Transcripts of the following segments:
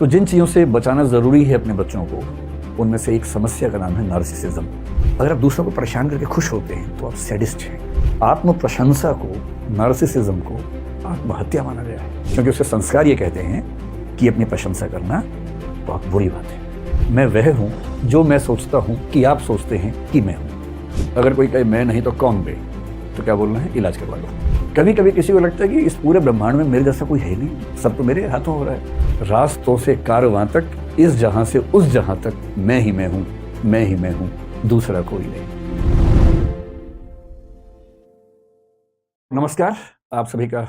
तो जिन चीज़ों से बचाना ज़रूरी है अपने बच्चों को, उनमें से एक समस्या का नाम है नार्सिसिज्म। अगर आप दूसरों को परेशान करके खुश होते हैं तो आप सैडिस्ट हैं। आत्म प्रशंसा को, नार्सिसिज्म को आत्महत्या माना गया है, क्योंकि उसके संस्कार ये कहते हैं कि अपनी प्रशंसा करना बहुत बुरी बात है। मैं वह हूँ जो मैं सोचता हूँ कि आप सोचते हैं कि मैं हूँ। अगर कोई कहे मैं नहीं तो कौन बे, तो क्या बोलना है, इलाज करवा लो। कभी कभी किसी को लगता है कि इस पूरे ब्रह्मांड में मेरे जैसा कोई है नहीं, सब तो मेरे हाथों हो रहा है। रास्तों से कारवां तक, इस जहां से उस जहां तक मैं ही मैं हूं, मैं ही मैं हूं, दूसरा कोई नहीं। नमस्कार, आप सभी का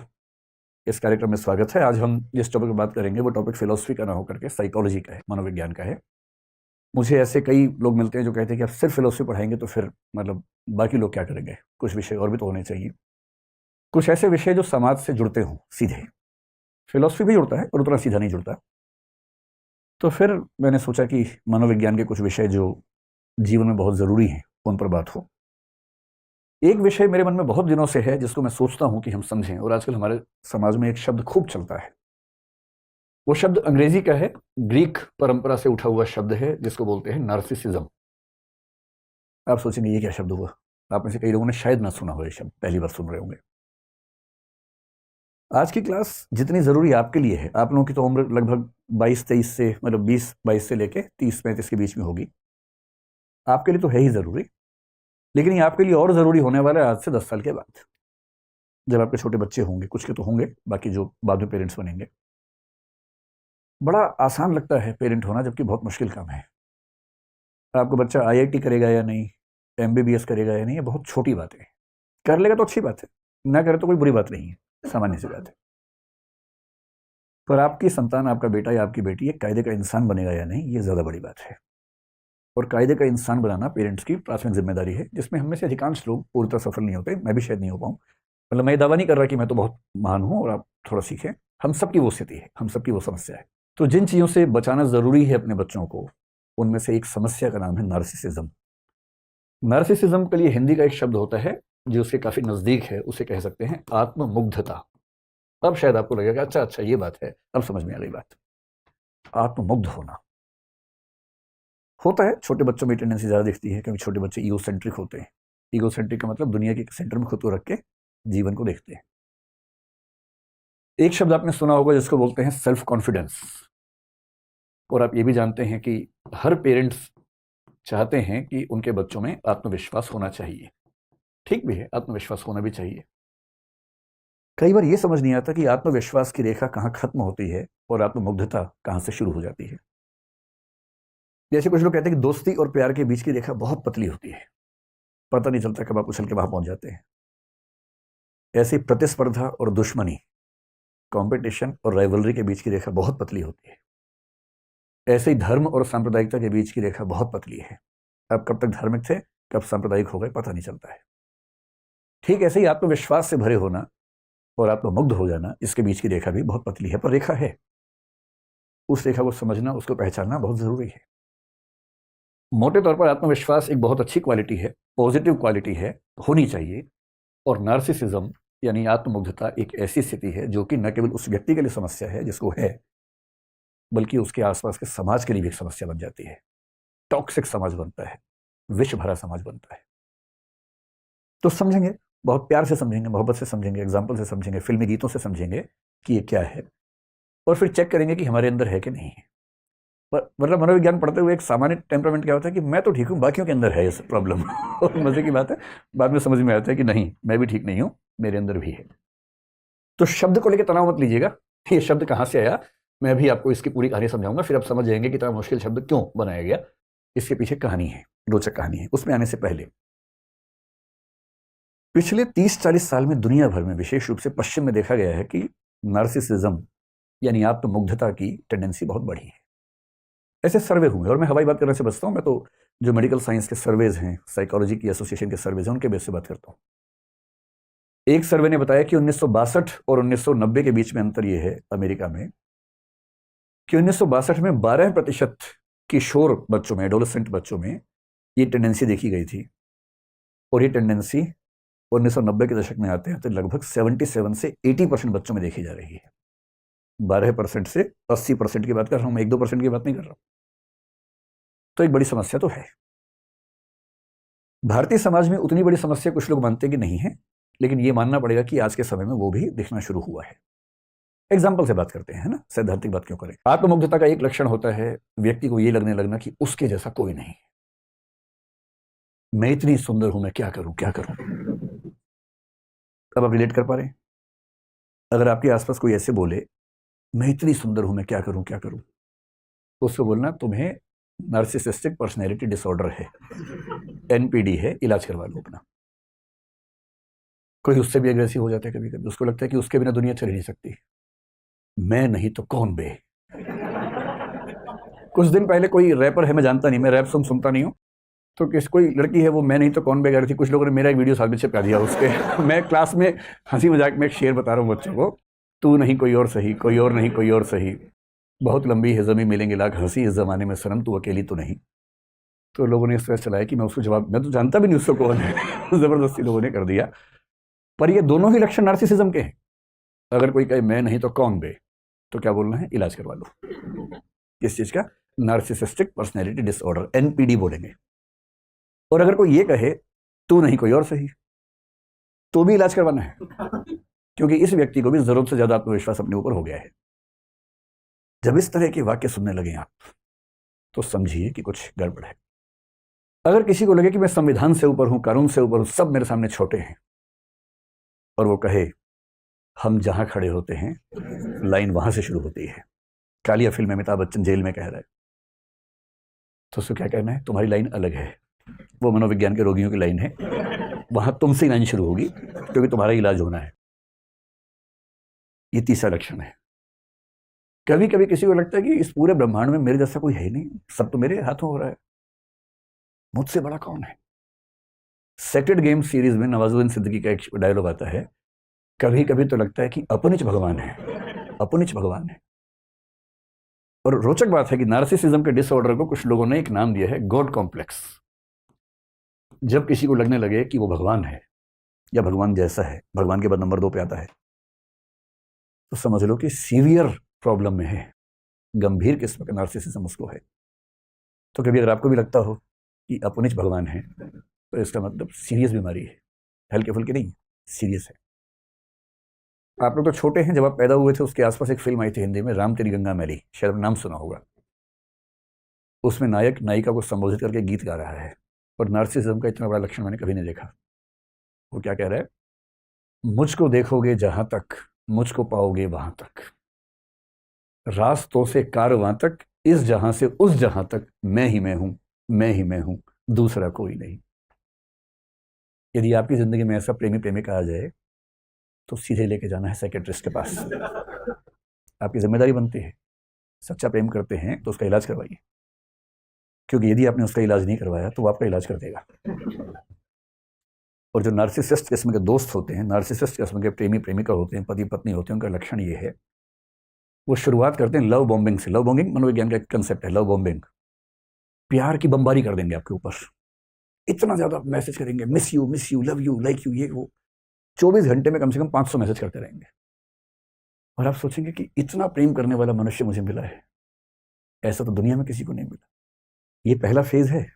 इस कार्यक्रम में स्वागत है। आज हम जिस टॉपिक पर बात करेंगे वो टॉपिक फिलॉसफी का ना होकर के साइकोलॉजी का है, मनोविज्ञान का है। मुझे ऐसे कई लोग मिलते हैं जो कहते हैं कि आप सिर्फ फिलॉसफी पढ़ाएंगे तो फिर मतलब बाकी लोग क्या करेंगे, कुछ विषय और भी तो होने चाहिए। कुछ ऐसे विषय जो समाज से जुड़ते हों सीधे। फिलॉसफी भी जुड़ता है पर उतना सीधा नहीं जुड़ता। तो फिर मैंने सोचा कि मनोविज्ञान के कुछ विषय जो जीवन में बहुत ज़रूरी हैं उन पर बात हो। एक विषय मेरे मन में बहुत दिनों से है जिसको मैं सोचता हूं कि हम समझें, और आजकल हमारे समाज में एक शब्द खूब चलता है। वो शब्द अंग्रेजी का है, ग्रीक परंपरा से उठा हुआ शब्द है, जिसको बोलते हैं नार्सिसिज्म। आप सोचेंगे ये क्या शब्द हुआ। आप में से कई लोगों ने शायद ना सुना हो, ये शब्द पहली बार सुन रहे होंगे। आज की क्लास जितनी ज़रूरी आपके लिए है, आप लोगों की तो उम्र लगभग 22-23 से, मतलब 20-22 से लेके 30-35 के बीच में होगी। आपके लिए तो है ही ज़रूरी, लेकिन ये आपके लिए और ज़रूरी होने वाला है आज से 10 साल के बाद, जब आपके छोटे बच्चे होंगे। कुछ के तो होंगे, बाकी जो बाद में पेरेंट्स बनेंगे। बड़ा आसान लगता है पेरेंट होना, जबकि बहुत मुश्किल काम है। आपका बच्चा IIT करेगा या नहीं, MBBS करेगा या नहीं, ये बहुत छोटी बात है। कर लेगा तो अच्छी बात है, ना करे तो कोई बुरी बात नहीं है, सामान्य सी बात है। पर आपकी संतान, आपका बेटा या आपकी बेटी एक कायदे का इंसान बनेगा या नहीं, ये ज़्यादा बड़ी बात है। और कायदे का इंसान बनाना पेरेंट्स की प्राथमिक जिम्मेदारी है, जिसमें हम में से अधिकांश लोग पूरी तरह सफल नहीं होते। मैं भी शायद नहीं हो पाऊँ। मतलब मैं दावा नहीं कर रहा कि मैं तो बहुत महान हूँ और आप थोड़ा सीखें। हम सबकी वो स्थिति है, हम सबकी वो समस्या है। तो जिन चीज़ों से बचाना ज़रूरी है अपने बच्चों को, उनमें से एक समस्या का नाम है नार्सिसिज्म। नार्सिसिज्म के लिए हिंदी का एक शब्द होता है जो उसके काफ़ी नज़दीक है, उसे कह सकते हैं आत्ममुग्धता। अब शायद आपको लगेगा अच्छा अच्छा ये बात है, अब समझ में आ गई बात। आत्ममुग्ध होना होता है, छोटे बच्चों में टेंडेंसी ज़्यादा दिखती है, क्योंकि छोटे बच्चे ईगोसेंट्रिक होते हैं। ईगोसेंट्रिक का मतलब दुनिया के सेंटर में खुद को रख के जीवन को देखते हैं। एक शब्द आपने सुना होगा जिसको बोलते हैं सेल्फ कॉन्फिडेंस। और आप ये भी जानते हैं कि हर पेरेंट्स चाहते हैं कि उनके बच्चों में आत्मविश्वास होना चाहिए। ठीक भी है, आत्मविश्वास होना भी चाहिए। कई बार ये समझ नहीं आता कि आत्मविश्वास की रेखा कहाँ खत्म होती है और आत्ममुग्धता कहाँ से शुरू हो जाती है। जैसे कुछ लोग कहते हैं कि दोस्ती और प्यार के बीच की रेखा बहुत पतली होती है, पता नहीं चलता कब आप उछल के वहां पहुंच जाते हैं। ऐसी प्रतिस्पर्धा और दुश्मनी, कंपटीशन और राइवलरी के बीच की रेखा बहुत पतली होती है। ऐसे ही धर्म और सांप्रदायिकता के बीच की रेखा बहुत पतली है। आप कब तक धार्मिक थे, कब सांप्रदायिक हो गए, पता नहीं चलता है। ठीक ऐसे ही आत्मविश्वास से भरे होना और आत्ममुग्ध हो जाना, इसके बीच की रेखा भी बहुत पतली है, पर रेखा है। उस रेखा को समझना, उसको पहचानना बहुत जरूरी है। मोटे तौर पर आत्मविश्वास एक बहुत अच्छी क्वालिटी है, पॉजिटिव क्वालिटी है, होनी चाहिए। और नार्सिसिज्म यानी आत्ममुग्धता एक ऐसी स्थिति है जो कि न केवल उस व्यक्ति के लिए समस्या है जिसको है, बल्कि उसके आसपास के समाज के लिए भी एक समस्या बन जाती है। टॉक्सिक समाज बनता है, विष भरा समाज बनता है। तो समझेंगे, बहुत प्यार से समझेंगे, मोहब्बत से समझेंगे, एग्जाम्पल से समझेंगे, फिल्मी गीतों से समझेंगे कि ये क्या है, और फिर चेक करेंगे कि हमारे अंदर है कि नहीं है। मतलब मनोविज्ञान पढ़ते हुए एक सामान्य टेम्परामेंट क्या होता है कि मैं तो ठीक हूँ, बाकियों के अंदर है इस प्रॉब्लम। और मजे की बात है, बाद में समझ में आता है कि नहीं, मैं भी ठीक नहीं हूँ, मेरे अंदर भी है। तो शब्द को लेकर तनाव मत लीजिएगा, ये शब्द कहाँ से आया, मैं भी आपको इसकी पूरी कहानी समझाऊंगा, फिर आप समझ जाएंगे कि इतना मुश्किल शब्द क्यों बनाया गया। इसके पीछे कहानी है, रोचक कहानी है। उसमें आने से पहले पिछले 30-40 साल में दुनिया भर में, विशेष रूप से पश्चिम में, देखा गया है कि नार्सिसिज्म यानी आत्ममुग्धता की टेंडेंसी बहुत बढ़ी है। ऐसे सर्वे हुए, और मैं हवाई बात करने से बचता हूं, मैं तो जो मेडिकल साइंस के सर्वेज हैं, साइकोलॉजी की एसोसिएशन के सर्वेज हैं, उनके बेस से बात करता हूं। एक सर्वे ने बताया कि 1962 और 1990 के बीच में अंतर यह है अमेरिका में कि 1962 में 12% किशोर बच्चों में, एडोलेसेंट बच्चों में ये टेंडेंसी देखी गई थी, और ये टेंडेंसी 1990 के दशक में आते हैं तो लगभग 77 से 80% बच्चों में देखी जा रही है। 12% से 80% की बात कर रहा हूं मैं, 1-2% की बात नहीं कर रहा हूं। तो एक बड़ी समस्या तो है। भारतीय समाज में उतनी बड़ी समस्या कुछ लोग मानते कि नहीं है, लेकिन ये मानना पड़ेगा कि आज के समय में वो भी दिखना शुरू हुआ है। एग्जाम्पल से बात करते हैं, है ना, सैद्धांतिक बात क्यों करें। आत्ममुग्धता का एक लक्षण होता है व्यक्ति को ये लगने लगना कि उसके जैसा कोई नहीं, मैं इतनी सुंदर हूं, मैं क्या करूं क्या करूं। अब आप रिलेट कर पा रहे हैं? अगर आपके आसपास कोई ऐसे बोले मैं इतनी सुंदर हूं, मैं क्या करूं क्या करूं, तो उसको बोलना तुम्हें नार्सिसिस्टिक पर्सनैलिटी डिसऑर्डर है, एनपीडी है, इलाज करवा लो अपना। कोई उससे भी एग्रेसिव हो जाता है कभी कभी, उसको लगता है कि उसके बिना दुनिया चल नहीं सकती, मैं नहीं तो कौन बे। कुछ दिन पहले कोई रैपर है, मैं जानता नहीं, मैं रैप सुनता नहीं हूँ, तो किस कोई लड़की है वो मैं नहीं तो कौन बे कह रही थी। कुछ लोगों ने मेरा एक वीडियो साथ में चिपका दिया उसके मैं क्लास में हंसी मजाक में एक शेर बता रहा हूँ बच्चों को, तू नहीं कोई और सही, कोई और नहीं कोई और सही, बहुत लंबी है ज़मीं मिलेंगे लाख हंसी इस ज़माने में सनम तू अकेली तो नहीं। तो लोगों ने इस तरह चलाया कि मैं उसको जवाब, मैं तो जानता भी नहीं उसको कौन है ज़बरदस्ती लोगों ने कर दिया। पर ये दोनों ही लक्षण नार्सिसिज्म के हैं। अगर कोई कहे मैं नहीं तो कौन बे, तो क्या बोलना है, इलाज करवा लो। किस चीज़ का? नार्सिसिस्टिक पर्सनैलिटी डिसऑर्डर, एनपीडी बोलेंगे। और अगर कोई ये कहे तू नहीं कोई और सही, तो भी इलाज करवाना है, क्योंकि इस व्यक्ति को भी जरूरत से ज्यादा आत्मविश्वास अपने ऊपर हो गया है। जब इस तरह के वाक्य सुनने लगे आप, तो समझिए कि कुछ गड़बड़ है। अगर किसी को लगे कि मैं संविधान से ऊपर हूं, कानून से ऊपर हूं, सब मेरे सामने छोटे हैं, और वो कहे हम जहां खड़े होते हैं लाइन वहां से शुरू होती है, कालिया फिल्म में अमिताभ बच्चन जेल में कह रहा है, तो उसको क्या कहना है, तुम्हारी लाइन अलग है, वो मनोविज्ञान के रोगियों की लाइन है, वहां तुमसे लाइन शुरू होगी क्योंकि तुम्हारा इलाज होना है। ये तीसरा लक्षण है। कभी कभी किसी को लगता है कि इस पूरे ब्रह्मांड में मेरे जैसा कोई है नहीं, सब तो मेरे हाथों हो रहा है, मुझसे बड़ा कौन है। सेक्रेड गेम सीरीज में नवाजुद्दीन सिद्दीकी का एक डायलॉग आता है, कभी कभी तो लगता है कि अपनिच भगवान है, अपनिच भगवान है। और रोचक बात है कि नार्सिसिज्म के डिसऑर्डर को कुछ लोगों ने एक नाम दिया है, गॉड कॉम्प्लेक्स। जब किसी को लगने लगे कि वो भगवान है या भगवान जैसा है, भगवान के बाद नंबर 2 पे आता है, तो समझ लो कि सीवियर प्रॉब्लम में है, गंभीर किस्म का नार्सिसिज्म उसको है। तो कभी अगर आपको भी लगता हो कि अपनिच भगवान है, तो इसका मतलब सीरियस बीमारी है, हल्के फुल्के नहीं, सीरियस है। आप लोग तो छोटे हैं, जब आप पैदा हुए थे उसके आसपास एक फिल्म आई थी हिंदी में, राम तेरी गंगा मैली, शायद नाम सुना होगा। उसमें नायक नायिका को संबोधित करके गीत गा रहा है, और नार्सिसिज्म का इतना बड़ा लक्षण मैंने कभी नहीं देखा। वो क्या कह रहा है, मुझको देखोगे जहां तक, मुझको पाओगे वहां तक, रास्तों से कारवां तक, इस जहां से उस जहां तक, मैं ही मैं हूं, मैं ही मैं हूं, दूसरा कोई नहीं। यदि आपकी जिंदगी में ऐसा प्रेमी प्रेमिका आ जाए, तो सीधे लेके जाना है साइकेट्रिस्ट के पास। आपकी जिम्मेदारी बनती है, सच्चा प्रेम करते हैं तो उसका इलाज करवाइए, क्योंकि यदि आपने उसका इलाज नहीं करवाया तो वो आपका इलाज कर देगा। और जो नार्सिसिस्ट किस्म के दोस्त होते हैं, नार्सिसिस्ट किस्म के प्रेमी प्रेमिका होते हैं, पति पत्नी होते हैं, उनका लक्षण ये है, वो शुरुआत करते हैं लव बॉम्बिंग से। लव बॉम्बिंग मनोविज्ञान का एक कंसेप्ट है, लव बॉम्बिंग। प्यार की बमबारी कर देंगे आपके ऊपर, इतना ज्यादा मैसेज करेंगे, miss you, love you, like you, ये वो, 24 घंटे में कम से कम 500 मैसेज करते रहेंगे। और आप सोचेंगे कि इतना प्रेम करने वाला मनुष्य मुझे मिला है, ऐसा तो दुनिया में किसी को नहीं मिला। ये पहला फेज है,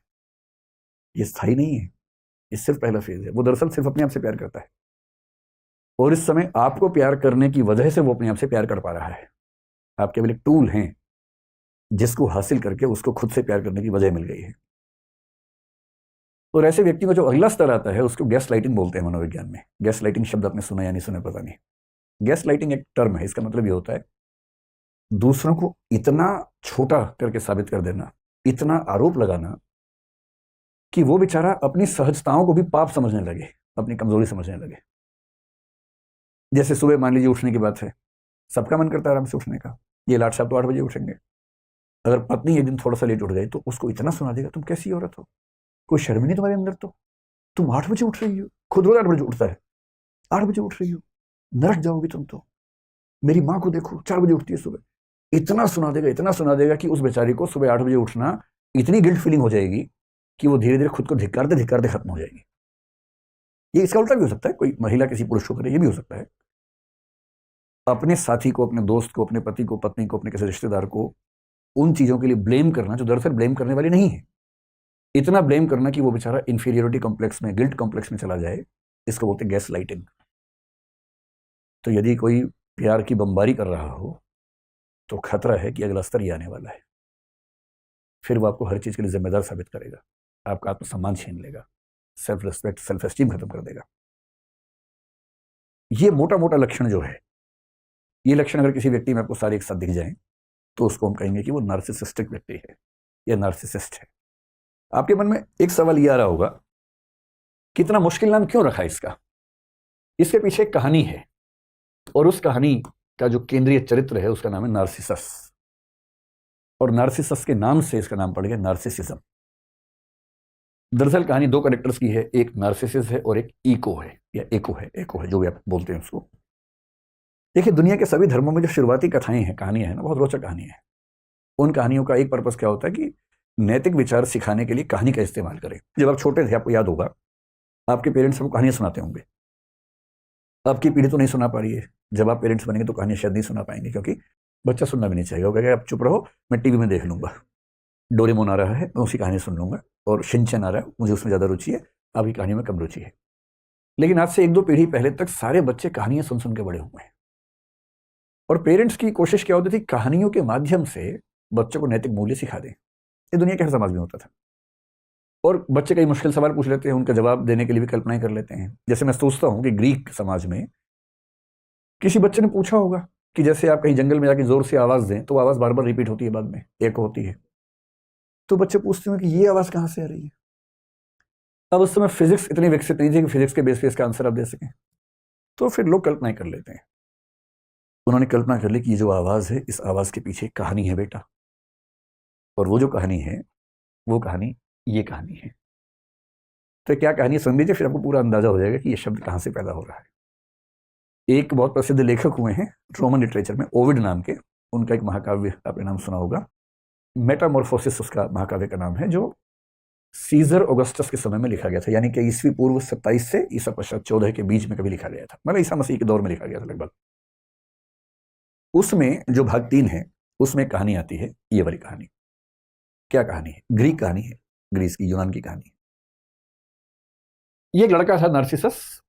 ये स्थायी नहीं है, ये सिर्फ पहला फेज है। वो दरअसल सिर्फ अपने आप से प्यार करता है, और इस समय आपको प्यार करने की वजह से वो अपने आप से प्यार कर पा रहा है। आप केवल एक टूल हैं जिसको हासिल करके उसको खुद से प्यार करने की वजह मिल गई है। और ऐसे व्यक्ति को जो अगला स्तर आता है उसको गैस लाइटिंग बोलते हैं मनोविज्ञान में। गैस लाइटिंग शब्द आपने सुना या नहीं सुना पता नहीं। गैस लाइटिंग एक टर्म है, इसका मतलब ये होता है दूसरों को इतना छोटा करके साबित कर देना, इतना आरोप लगाना कि वो बेचारा अपनी सहजताओं को भी पाप समझने लगे, अपनी कमजोरी समझने लगे। जैसे सुबह मान लीजिए उठने की बात है, सबका मन करता है आराम से उठने का, ये लाट साहब तो 8 बजे उठेंगे। अगर पत्नी एक दिन थोड़ा सा लेट उठ गई तो उसको इतना सुना देगा, तुम कैसी औरत हो, कोई शर्म नहीं तुम्हारे अंदर, तो तुम 8 बजे उठ रही हो, खुद रोज 8 बजे उठता है, 8 बजे उठ रही हो, नरक जाओगी तुम तो, मेरी माँ को देखो 4 बजे उठती है सुबह। इतना सुना देगा, इतना सुना देगा कि उस बेचारी को सुबह 8 बजे उठना इतनी गिल्ट फीलिंग हो जाएगी कि वो धीरे धीरे खुद को धिक्कारते धिक्कारते खत्म हो जाएगी। ये इसका उल्टा भी हो सकता है, कोई महिला किसी पुरुष को करे, ये भी हो सकता है। अपने साथी को, अपने दोस्त को, अपने पति को, पत्नी को, अपने किसी रिश्तेदार को उन चीज़ों के लिए ब्लेम करना जो दरअसल ब्लेम करने वाली नहीं है, इतना ब्लेम करना कि वो बेचारा इंफीरियोरिटी कॉम्प्लेक्स में, गिल्ट कॉम्प्लेक्स में चला जाए, इसको बोलते हैं गैस लाइटिंग। तो यदि कोई प्यार की बमबारी कर रहा हो तो खतरा है कि अगला स्तर ये आने वाला है, फिर वो आपको हर चीज़ के लिए जिम्मेदार साबित करेगा, आपका आत्मसम्मान छीन लेगा, सेल्फ रिस्पेक्ट, सेल्फ एस्टीम खत्म कर देगा। ये मोटा मोटा लक्षण जो है, ये लक्षण अगर किसी व्यक्ति में आपको सारे एक साथ दिख जाएं तो उसको हम कहेंगे कि वो नार्सिसिस्टिक व्यक्ति है या नार्सिसिस्ट है। आपके मन में एक सवाल ये आ रहा होगा कि इतना मुश्किल नाम क्यों रखा इसका? इसके पीछे एक कहानी है, और उस कहानी का जो केंद्रीय चरित्र है उसका नाम है नार्सिसस, और नार्सिसस के नाम से इसका नाम पड़ गया नार्सिसिज्म। दरअसल कहानी दो कैरेक्टर्स की है, एक नार्सिसिस है और एक ईको है, या एको है जो भी आप बोलते हैं उसको। देखिए, दुनिया के सभी धर्मों में जो शुरुआती कथाएं हैं, कहानियां हैं ना, बहुत रोचक कहानियां हैं। उन कहानियों का एक पर्पस क्या होता है कि नैतिक विचार सिखाने के लिए कहानी का इस्तेमाल करें। जब आप छोटे थे, आपको याद होगा, आपके पेरेंट्स आपको कहानियां सुनाते होंगे। आपकी पीढ़ी तो नहीं सुना पा रही है, जब आप पेरेंट्स बनेंगे तो कहानियां शायद नहीं सुना पाएंगे, क्योंकि बच्चा सुनना भी नहीं चाहिए, वो कहेगा आप चुप रहो, मैं टीवी में देख लूंगा, डोरेमोन आ रहा है मैं उसी कहानी सुन लूंगा, और शिनचैन आ रहा है मुझे उसमें ज़्यादा रुचि है, आपकी कहानी में कम रुचि है। लेकिन आज से एक दो पीढ़ी पहले तक सारे बच्चे कहानियां सुन सुन के बड़े हुए हैं, और पेरेंट्स की कोशिश क्या होती थी, कहानियों के माध्यम से बच्चों को नैतिक मूल्य सिखा दें। ये दुनिया के हर समाज में होता था। और बच्चे कई मुश्किल सवाल पूछ लेते हैं, उनका जवाब देने के लिए भी कल्पनाएं कर लेते हैं। जैसे मैं सोचता हूं कि ग्रीक समाज में किसी बच्चे ने पूछा होगा कि जैसे आप कहीं जंगल में जाके जोर से आवाज दें तो आवाज बार बार रिपीट होती है, बाद में एक होती है, तो बच्चे पूछते हैं कि ये आवाज कहां से आ रही है। अब उस समय फिजिक्स इतनी विकसित नहीं थी कि फिजिक्स के बेस पे इसका आंसर आप दे सकें, तो फिर लोग कल्पनाएं कर लेते हैं। उन्होंने कल्पना कर ली कि ये जो आवाज है, इस आवाज के पीछे कहानी है बेटा, और वो जो कहानी है वो कहानी ये कहानी है। तो क्या कहानी सुन लीजिए, फिर आपको पूरा अंदाजा हो जाएगा कि ये शब्द कहां से पैदा हो रहा है। एक बहुत प्रसिद्ध लेखक हुए हैं रोमन लिटरेचर में, ओविड नाम के, उनका एक महाकाव्य आपने नाम सुना होगा, मेटामॉर्फोसिस उसका महाकाव्य का नाम है, जो सीजर ऑगस्टस के समय में लिखा गया था, यानी कि ईस्वी पूर्व 27 से ईसा पश्चात 14 के बीच में कभी लिखा गया था, मतलब ईसा मसीह के दौर में लिखा गया था लगभग। उसमें जो भाग 3 है उसमें कहानी आती है, ये वाली कहानी। क्या कहानी है? ग्रीक कहानी है, ग्रीस की, यूनान की कहानी है। ये एक लड़का था नार्सिसस,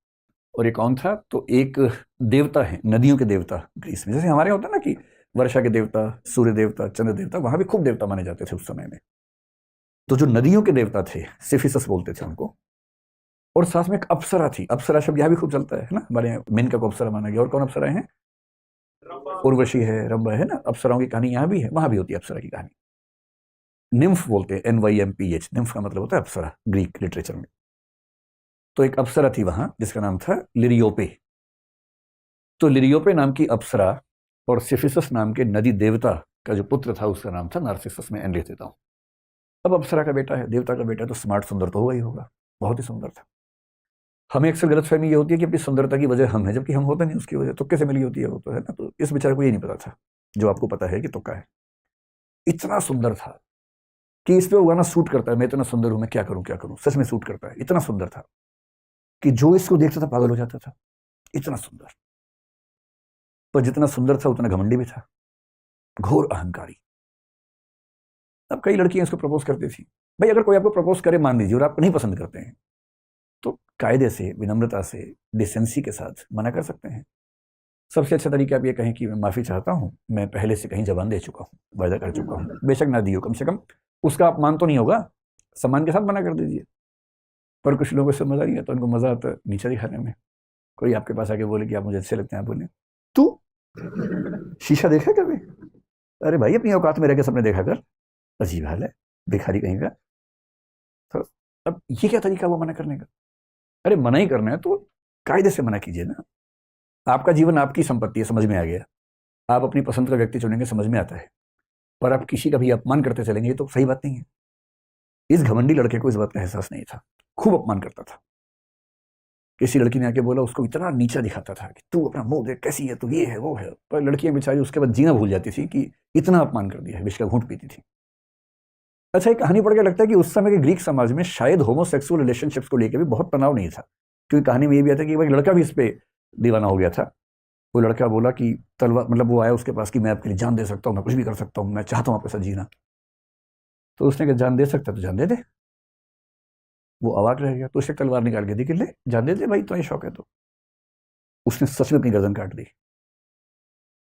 और एक कौन था, तो एक देवता है, नदियों के देवता ग्रीस में, जैसे हमारे होता है ना कि वर्षा के देवता, सूर्य देवता, चंद्र देवता, वहां भी खूब देवता माने जाते थे उस समय में। तो जो नदियों के देवता थे, सिफिसस बोलते थे उनको, और साथ में एक अप्सरा थी। अप्सरा शब्द यहां भी खूब चलता है ना, हमारे यहाँ मेनका को अप्सरा माना गया। और कौन अप्सरा है? उर्वशी है, रंभा है ना। अप्सराओं की कहानी यहाँ भी है, वहां भी होती है अप्सरा की कहानी। निम्फ बोलते हैं, NYMPH, निम्फ का मतलब होता है अप्सरा ग्रीक लिटरेचर में। तो एक अप्सरा थी वहां जिसका नाम था लिरियोपे। तो लिरियोपे नाम की अप्सरा और सिफिसस नाम के नदी देवता का जो पुत्र था उसका नाम था नार्सिसस। में एन लिख देता हूं। अब अप्सरा का बेटा है, देवता का बेटा, तो स्मार्ट, सुंदर तो होगा ही होगा, बहुत ही सुंदर था। हमें अक्सर गलतफहमी ये होती है कि अपनी सुंदरता की वजह हम है, जबकि हम होते नहीं उसकी वजह, तुक्के से मिली होती है वो, तो है ना। तो इस बेचारे को ये नहीं पता था जो आपको पता है कि तुक्का है। इतना सुंदर था कि इस पे वो गाना सूट करता है, मैं इतना सुंदर हूं, मैं क्या करूं, सच में सूट करता है। इतना सुंदर था कि जो इसको देखता था पागल हो जाता था, इतना सुंदर। पर जितना सुंदर था उतना घमंडी भी था, घोर अहंकारी। अब कई लड़कियां इसको प्रपोज करती थी। भाई, अगर कोई आपको प्रपोज करे, मान लीजिए, और आप नहीं पसंद करते हैं, तो कायदे से, विनम्रता से, डिसेंसी के साथ मना कर सकते हैं। सबसे अच्छा तरीका आप ये कहें कि मैं माफ़ी चाहता हूं, मैं पहले से कहीं जबान दे चुका हूं, वायदा कर चुका हूं, बेशक ना दियो, कम से कम उसका अपमान तो नहीं होगा, सम्मान के साथ मना कर दीजिए। पर कुछ लोगों से मजा नहीं आता, उनको मजा आता है नीचा दिखाने में। कोई आपके पास आके बोले कि आप मुझे अच्छे लगते हैं, आप बोले तू शीशा देखा कभी? अरे भाई, अपनी औकात में रह के सबने देखा कर, अजीब हाल है, भिखारी कहीं का। तो अब ये क्या तरीका वो मना करने का? अरे मना ही करना है तो कायदे से मना कीजिए ना। आपका जीवन आपकी संपत्ति है, समझ में आ गया। आप अपनी पसंद का व्यक्ति चुनेंगे, समझ में आता है। पर आप किसी का भी अपमान करते चलेंगे, ये तो सही बात नहीं है। इस घमंडी लड़के को इस बात का एहसास नहीं था, खूब अपमान करता था। किसी लड़की ने आके बोला, उसको इतना नीचा दिखाता था कि तू अपना मुंह देख, कैसी है तू, ये है वो है। पर लड़कियां बेचारी उसके बाद जीना भूल जाती थी कि इतना अपमान कर दिया है, विष का घूंट पीती थी। अच्छा, एक कहानी पढ़ के लगता है कि उस समय के ग्रीक समाज में शायद होमोसेक्सुअल रिलेशनशिप्स को लेकर भी बहुत तनाव नहीं था, क्योंकि कहानी में ये भी आता है कि एक लड़का भी इस पे दीवाना हो गया था। वो लड़का बोला कि तलवार, मतलब वो आया उसके पास कि मैं आपके लिए जान दे सकता हूँ, मैं कुछ भी कर सकता हूँ, मैं चाहता हूँ आपके साथ जीना। तो उसने कहा जान दे सकता तो जान दे दे। वो अवाक रह गया, तो उसने तलवार निकाल के दी कि ले जान दे दे भाई, तुम्हें शौक है तो। उसने सच में अपनी गर्दन काट दी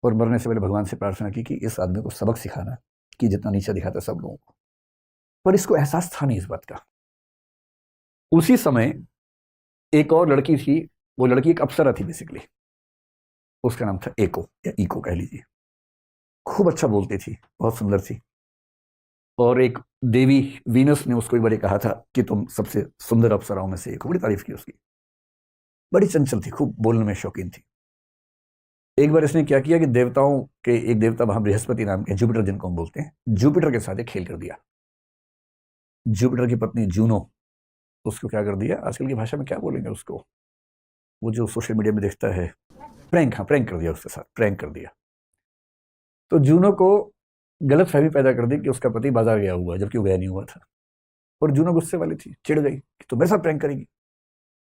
और मरने से पहले भगवान से प्रार्थना की कि इस आदमी को सबक सिखाना कि जितना नीचा दिखाता है सब लोगों को। पर इसको एहसास था नहीं इस बात का। उसी समय एक और लड़की थी, वो लड़की एक अप्सरा थी बेसिकली, उसका नाम था एको या इको कह लीजिए। खूब अच्छा बोलती थी, बहुत सुंदर थी। और एक देवी वीनस ने उसको एक बार कहा था कि तुम सबसे सुंदर अप्सराओं में से एक हो, बड़ी तारीफ की उसकी। बड़ी चंचल थी, खूब बोलने में शौकीन थी। एक बार इसने क्या किया कि देवताओं के एक देवता वहां बृहस्पति नाम के, जुपिटर जिनको हम बोलते हैं, जुपिटर के साथ एक खेल कर दिया। जुपिटर की पत्नी जूनो, उसको क्या कर दिया, आजकल की भाषा में क्या बोलेंगे उसको, वो जो सोशल मीडिया में देखता है, प्रैंक, हाँ प्रैंक कर दिया, उसके साथ प्रैंक कर दिया। तो जूनो को गलत फहमी पैदा कर दी कि उसका पति बाजार गया हुआ, जबकि वो गया नहीं हुआ था। और जूनो गुस्से वाली थी, चिढ़ गई कि तू मेरे साथ प्रैंक करेगी,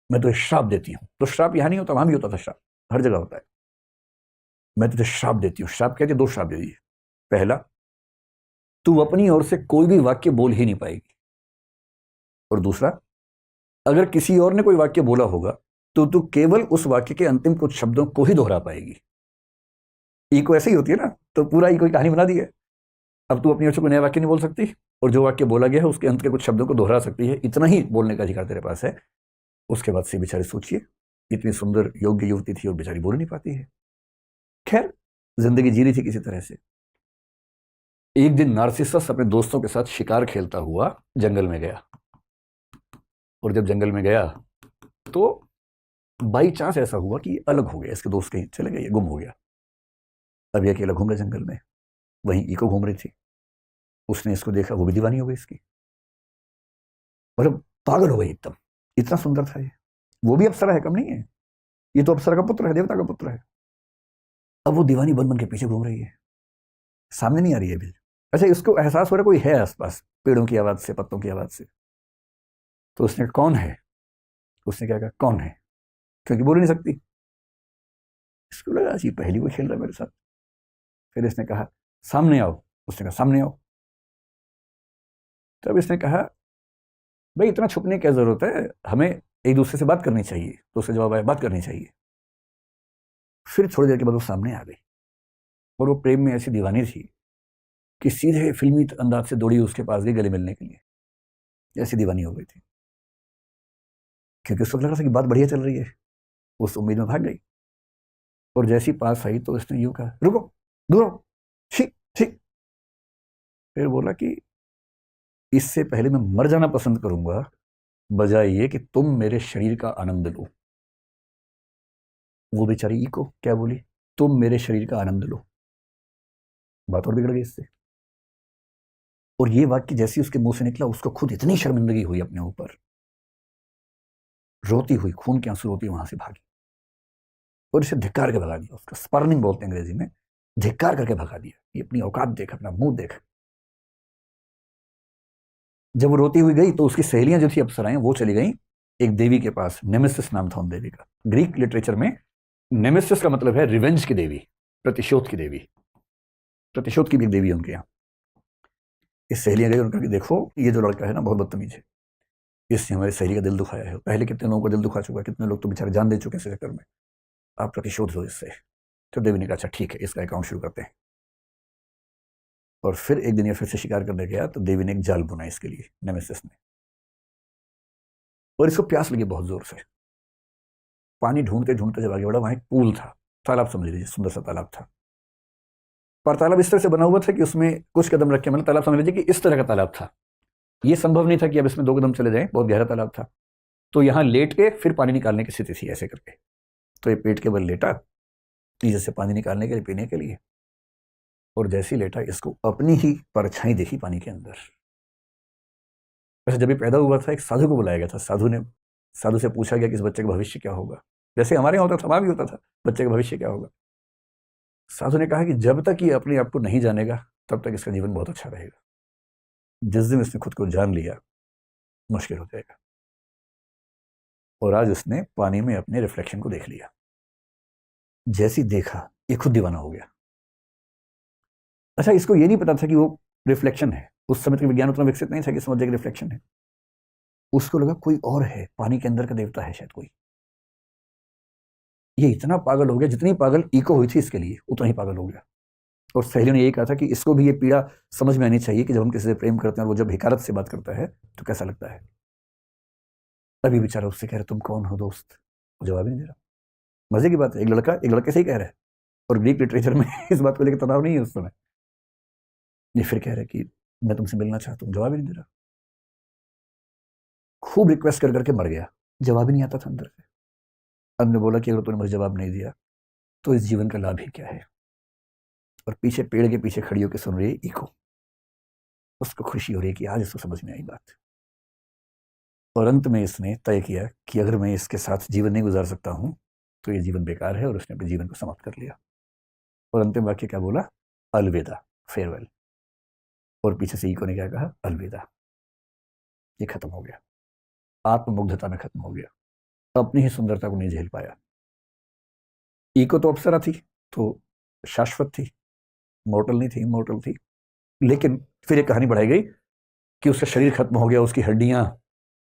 मैं तुझे श्राप देती हूँ। तो श्राप यहाँ नहीं होता, वहां भी होता था श्राप, हर जगह होता है। मैं तुझे श्राप देती हूँ। श्राप कहते, दो श्राप दे दिए। पहला, तू अपनी ओर से कोई भी वाक्य बोल ही नहीं पाएगी। और दूसरा, अगर किसी और ने कोई वाक्य बोला होगा तो तू केवल उस वाक्य के अंतिम कुछ शब्दों को ही दोहरा पाएगी। इको ऐसे ही होती है ना, तो पूरा इको की कहानी बना दी है। अब तू अपनी ओर से कोई नया वाक्य नहीं बोल सकती, और जो वाक्य बोला गया है उसके अंत के कुछ शब्दों को दोहरा सकती है, इतना ही बोलने का अधिकार तेरे पास है। उसके बाद से बेचारी सोचिए, इतनी सुंदर योग्य युवती थी और बेचारी बोल नहीं पाती है। खैर, जिंदगी जी रही थी किसी तरह से। एक दिन नार्सिसस अपने दोस्तों के साथ शिकार खेलता हुआ जंगल में गया। और जब जंगल में गया तो बाई चांस ऐसा हुआ कि अलग हो गया, इसके दोस्त कहीं चले गए, गुम हो गया। अब ये अकेला घूम रहा जंगल में, वहीं इको घूम रही थी। उसने इसको देखा, वो भी दीवानी हो गई इसकी, मतलब पागल हो गई एकदम। इतना सुंदर था ये, वो भी अप्सरा है, कम नहीं है, ये तो अप्सरा का पुत्र है, देवता का पुत्र है। अब वो दीवानी बन बन के पीछे घूम रही है, सामने नहीं आ रही है अभी। अच्छा, इसको एहसास हो रहा है कोई है आसपास, पेड़ों की आवाज से, पत्तों की आवाज से। तो उसने कौन है, उसने क्या कहा कौन है, क्योंकि बोल नहीं सकती। इसको लगा जी पहली वो खेल रहा है मेरे साथ। फिर इसने कहा सामने आओ। उसने कहा सामने आओ। तब इसने कहा भाई इतना छुपने की क्या जरूरत है, हमें एक दूसरे से बात करनी चाहिए। तो उसका जवाब आया बात करनी चाहिए। फिर थोड़ी देर के बाद वो सामने आ गई, और वो प्रेम में ऐसी दीवानी थी कि सीधे फिल्मी अंदाज से दौड़ी उसके पास गई गले मिलने के लिए। ऐसी दीवानी हो गई थी, क्योंकि उसको लग रहा था कि बात बढ़िया चल रही है। उस उम्मीद में भाग गई, और जैसी पास आई तो उसने यूं कहा रुको, दूर हो, ठीक ठीक। फिर बोला कि इससे पहले मैं मर जाना पसंद करूंगा बजाय ये कि तुम मेरे शरीर का आनंद लो। वो बेचारी इको क्या बोली, तुम मेरे शरीर का आनंद लो। बात और बिगड़ गई इससे। और ये वाक्य जैसे उसके मुंह से निकला, उसको खुद इतनी शर्मिंदगी हुई अपने ऊपर, रोती हुई खून के आंसू रोती वहां से भागी, और इसे धिक्कार के भगा दिया। उसका स्पर्निंग बोलते हैं अंग्रेजी में, धिक्कार करके भगा दिया। ये अपनी औकात देख, अपना मुंह देख। जब वो रोती हुई गई तो उसकी सहेलियां जो थी अप्सराएं, वो चली गई एक देवी के पास। नेमेसिस नाम था उन देवी का। ग्रीक लिटरेचर में नेमेसिस का मतलब है रिवेंज की देवी, प्रतिशोध की देवी। प्रतिशोध की भी एक देवी है उनके यहाँ। इस सहेलियां गई, उनका कि देखो ये जो लड़का है ना बहुत बदतमीज है, इसने हमारी सहेली का दिल दुखाया है, पहले कितने लोगों का दिल दुखा चुका है, कितने लोग तो बेचारे जान दे चुके हैं इस चक्कर में, आप प्रतिशोध हो इससे। तो देवी ने कहा अच्छा ठीक है, इसका अकाउंट शुरू करते हैं। और फिर एक दिन ये फिर से शिकार करने गया, तो देवी ने एक जाल बुना इसके लिए, नेमेसिस ने। और इसको प्यास लगी बहुत जोर से। पानी ढूंढते ढूंढते जब आगे बढ़ा, वहां एक पूल था, तालाब समझ लीजिए, सुंदर सा तालाब था। पर तालाब इस तरह से बना हुआ था कि उसमें कुछ कदम रख के, मतलब तालाब समझ लीजिए कि इस तरह का तालाब था। ये संभव नहीं था कि अब इसमें 2 कदम चले जाएं, बहुत गहरा तालाब था। तो यहां लेट के फिर पानी निकालने की स्थिति थी, ऐसे करके। तो ये पेट के बल लेटा नीचे से पानी निकालने के लिए, पीने के लिए। और जैसे ही लेटा, इसको अपनी ही परछाई देखी पानी के अंदर। वैसे जब ये पैदा हुआ था, एक साधु को बुलाया गया था। साधु से पूछा गया कि इस बच्चे का भविष्य क्या होगा। जैसे हमारे यहाँ होता था, वहां भी होता था, बच्चे का भविष्य क्या होगा। साधु ने कहा कि जब तक ये अपने आप को नहीं जानेगा तब तक इसका जीवन बहुत अच्छा रहेगा। जिस दिन इसने खुद को जान लिया, मुश्किल हो जाएगा। और आज उसने पानी में अपने रिफ्लेक्शन को देख लिया। जैसी देखा ये खुद दीवाना हो गया। अच्छा, इसको ये नहीं पता था कि वो रिफ्लेक्शन है। उस समय तक विज्ञान उतना विकसित नहीं था कि समझ जाए कि रिफ्लेक्शन है। उसको लगा कोई और है, पानी के अंदर का देवता है शायद कोई। ये इतना पागल हो गया, जितनी पागल इको हुई थी इसके लिए उतना ही पागल हो गया। और सहेलियों ने यही कहा था कि इसको भी ये पीड़ा समझ में आनी चाहिए कि जब हम किसी से प्रेम करते हैं और वो जब हिकारत से बात करता है तो कैसा लगता है। तभी बेचारा उससे कह रहे तुम कौन हो दोस्त, वो जवाब ही नहीं दे रहा। मजे की बात है, एक लड़के से ही कह रहा है, और ग्रीक लिटरेचर में इस बात को लेकर तनाव नहीं है उस समय। ये फिर कह रहे कि मैं तुमसे मिलना चाहता हूँ, जवाब ही नहीं दे रहा। खूब रिक्वेस्ट कर करके मर गया, जवाब ही नहीं आता था अंदर से। अब ने बोला कि अगर तूने मुझे जवाब नहीं दिया तो इस जीवन का लाभ ही क्या है। और पीछे पेड़ के पीछे खड़ी होकर सुन रही है इको। उसको खुशी हो रही है कि आज इसको समझ में आई बात। और अंत में इसने तय किया कि अगर मैं इसके साथ जीवन नहीं गुजार सकता हूं तो ये जीवन बेकार है, और उसने अपने जीवन को समाप्त कर लिया। और अंतिम वाक्य क्या बोला? अलविदा, फेयरवेल। और पीछे से इको ने क्या कहा? अलविदा। ये खत्म हो गया, आत्ममुग्धता में खत्म हो गया, अपनी ही सुंदरता को नहीं झेल पाया। इको तो अप्सरा थी, तो शाश्वत थी, मॉर्टल नहीं थी, इमॉर्टल थी। लेकिन फिर एक कहानी बढ़ाई गई कि उसका शरीर खत्म हो गया, उसकी हड्डियां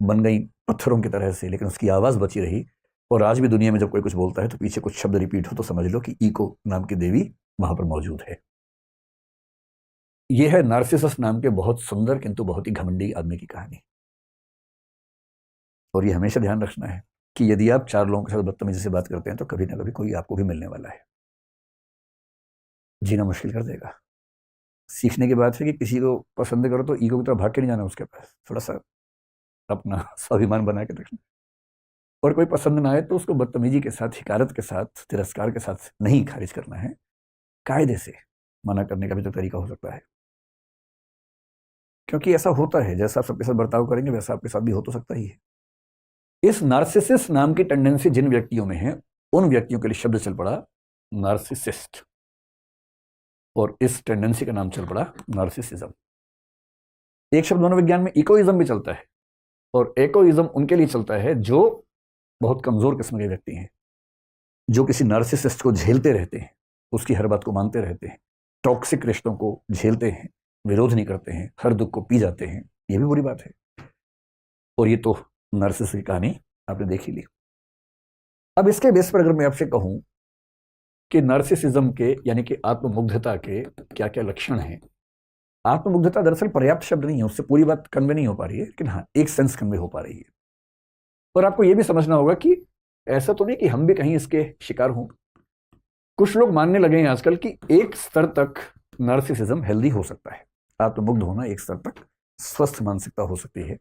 बन गई पत्थरों की तरह से, लेकिन उसकी आवाज बची रही। और आज भी दुनिया में जब कोई कुछ बोलता है तो पीछे कुछ शब्द रिपीट हो तो समझ लो कि इको नाम की देवी वहां पर मौजूद है। यह है नार्सिसस नाम के बहुत सुंदर किंतु बहुत ही घमंडी आदमी की कहानी। और ये हमेशा ध्यान रखना है कि यदि आप 4 लोगों के साथ बदतमीजी से बात करते हैं तो कभी ना कभी कोई आपको भी मिलने वाला है। जीना मुश्किल कर देगा। सीखने की बात है कि किसी को पसंद करो तो ईगो की तरफ भाग के नहीं जाना उसके पास, थोड़ा सा अपना स्वाभिमान बना के रखना। और कोई पसंद ना आए तो उसको बदतमीजी के साथ, हिकारत के साथ, तिरस्कार के साथ नहीं खारिज करना है, कायदे से मना करने का भी तो तरीका हो सकता है। क्योंकि ऐसा होता है, जैसा आप सबके साथ बर्ताव करेंगे वैसा आपके साथ भी हो तो सकता ही है। इस नार्सिसिस्ट नाम की टेंडेंसी जिन व्यक्तियों में है उन व्यक्तियों के लिए शब्द चल पड़ा नार्सिसिस्ट, और इस टेंडेंसी का नाम चल पड़ा नार्सिसिज्म। एक शब्द मनोविज्ञान में इकोइज्म भी चलता है, और एकोइज्म उनके लिए चलता है जो बहुत कमजोर किस्म के व्यक्ति हैं, जो किसी नार्सिसिस्ट को झेलते रहते हैं, उसकी हर बात को मानते रहते हैं, टॉक्सिक रिश्तों को झेलते हैं, विरोध नहीं करते हैं, हर दुख को पी जाते हैं। ये भी बुरी बात है। और ये तो नार्सिसिस्ट की कहानी आपने देख ही ली। अब इसके बेस पर अगर मैं आपसे कहूं कि नार्सिसिज्म के यानी कि आत्ममुग्धता के क्या क्या लक्षण हैं। आत्ममुग्धता दरअसल पर्याप्त शब्द नहीं है, उससे पूरी बात कन्वे नहीं हो पा रही है, लेकिन हाँ एक सेंस कन्वे हो पा रही है। और आपको यह भी समझना होगा कि ऐसा तो नहीं कि हम भी कहीं इसके शिकार हों। कुछ लोग मानने लगे हैं आजकल कि एक स्तर तक नार्सिसिज्म हेल्दी हो सकता है, आत्ममुग्ध होना एक स्तर तक स्वस्थ मानसिकता हो सकती है।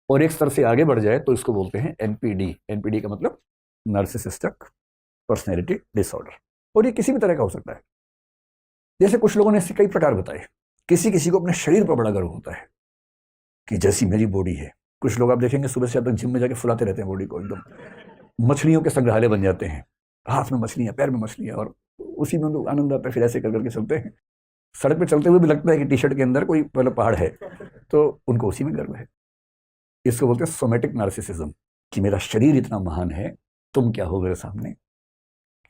और एक स्तर से आगे बढ़ जाए तो इसको बोलते हैं एनपीडी। एनपीडी का मतलब नार्सिसिस्टिक पर्सनैलिटी डिसऑर्डर। और ये किसी भी तरह का हो सकता है। जैसे कुछ लोगों ने इसके कई प्रकार बताए। किसी किसी को अपने शरीर पर बड़ा गर्व होता है कि जैसी मेरी बॉडी है। कुछ लोग आप देखेंगे सुबह से अब तक जिम में जाके फुलाते रहते हैं बॉडी को, एकदम मछलियों के संग्रहालय बन जाते हैं, हाथ में मछलियां, पैर में मछलियां, और उसी में उनको आनंद आता है। फिर ऐसे कर करके चलते हैं, सड़क पे चलते हुए भी लगता है कि टी शर्ट के अंदर कोई मतलब पहाड़ है, तो उनको उसी में गर्व है। इसको बोलते हैं सोमेटिक नार्सिसिज्म, कि मेरा शरीर इतना महान है, तुम क्या हो मेरे सामने।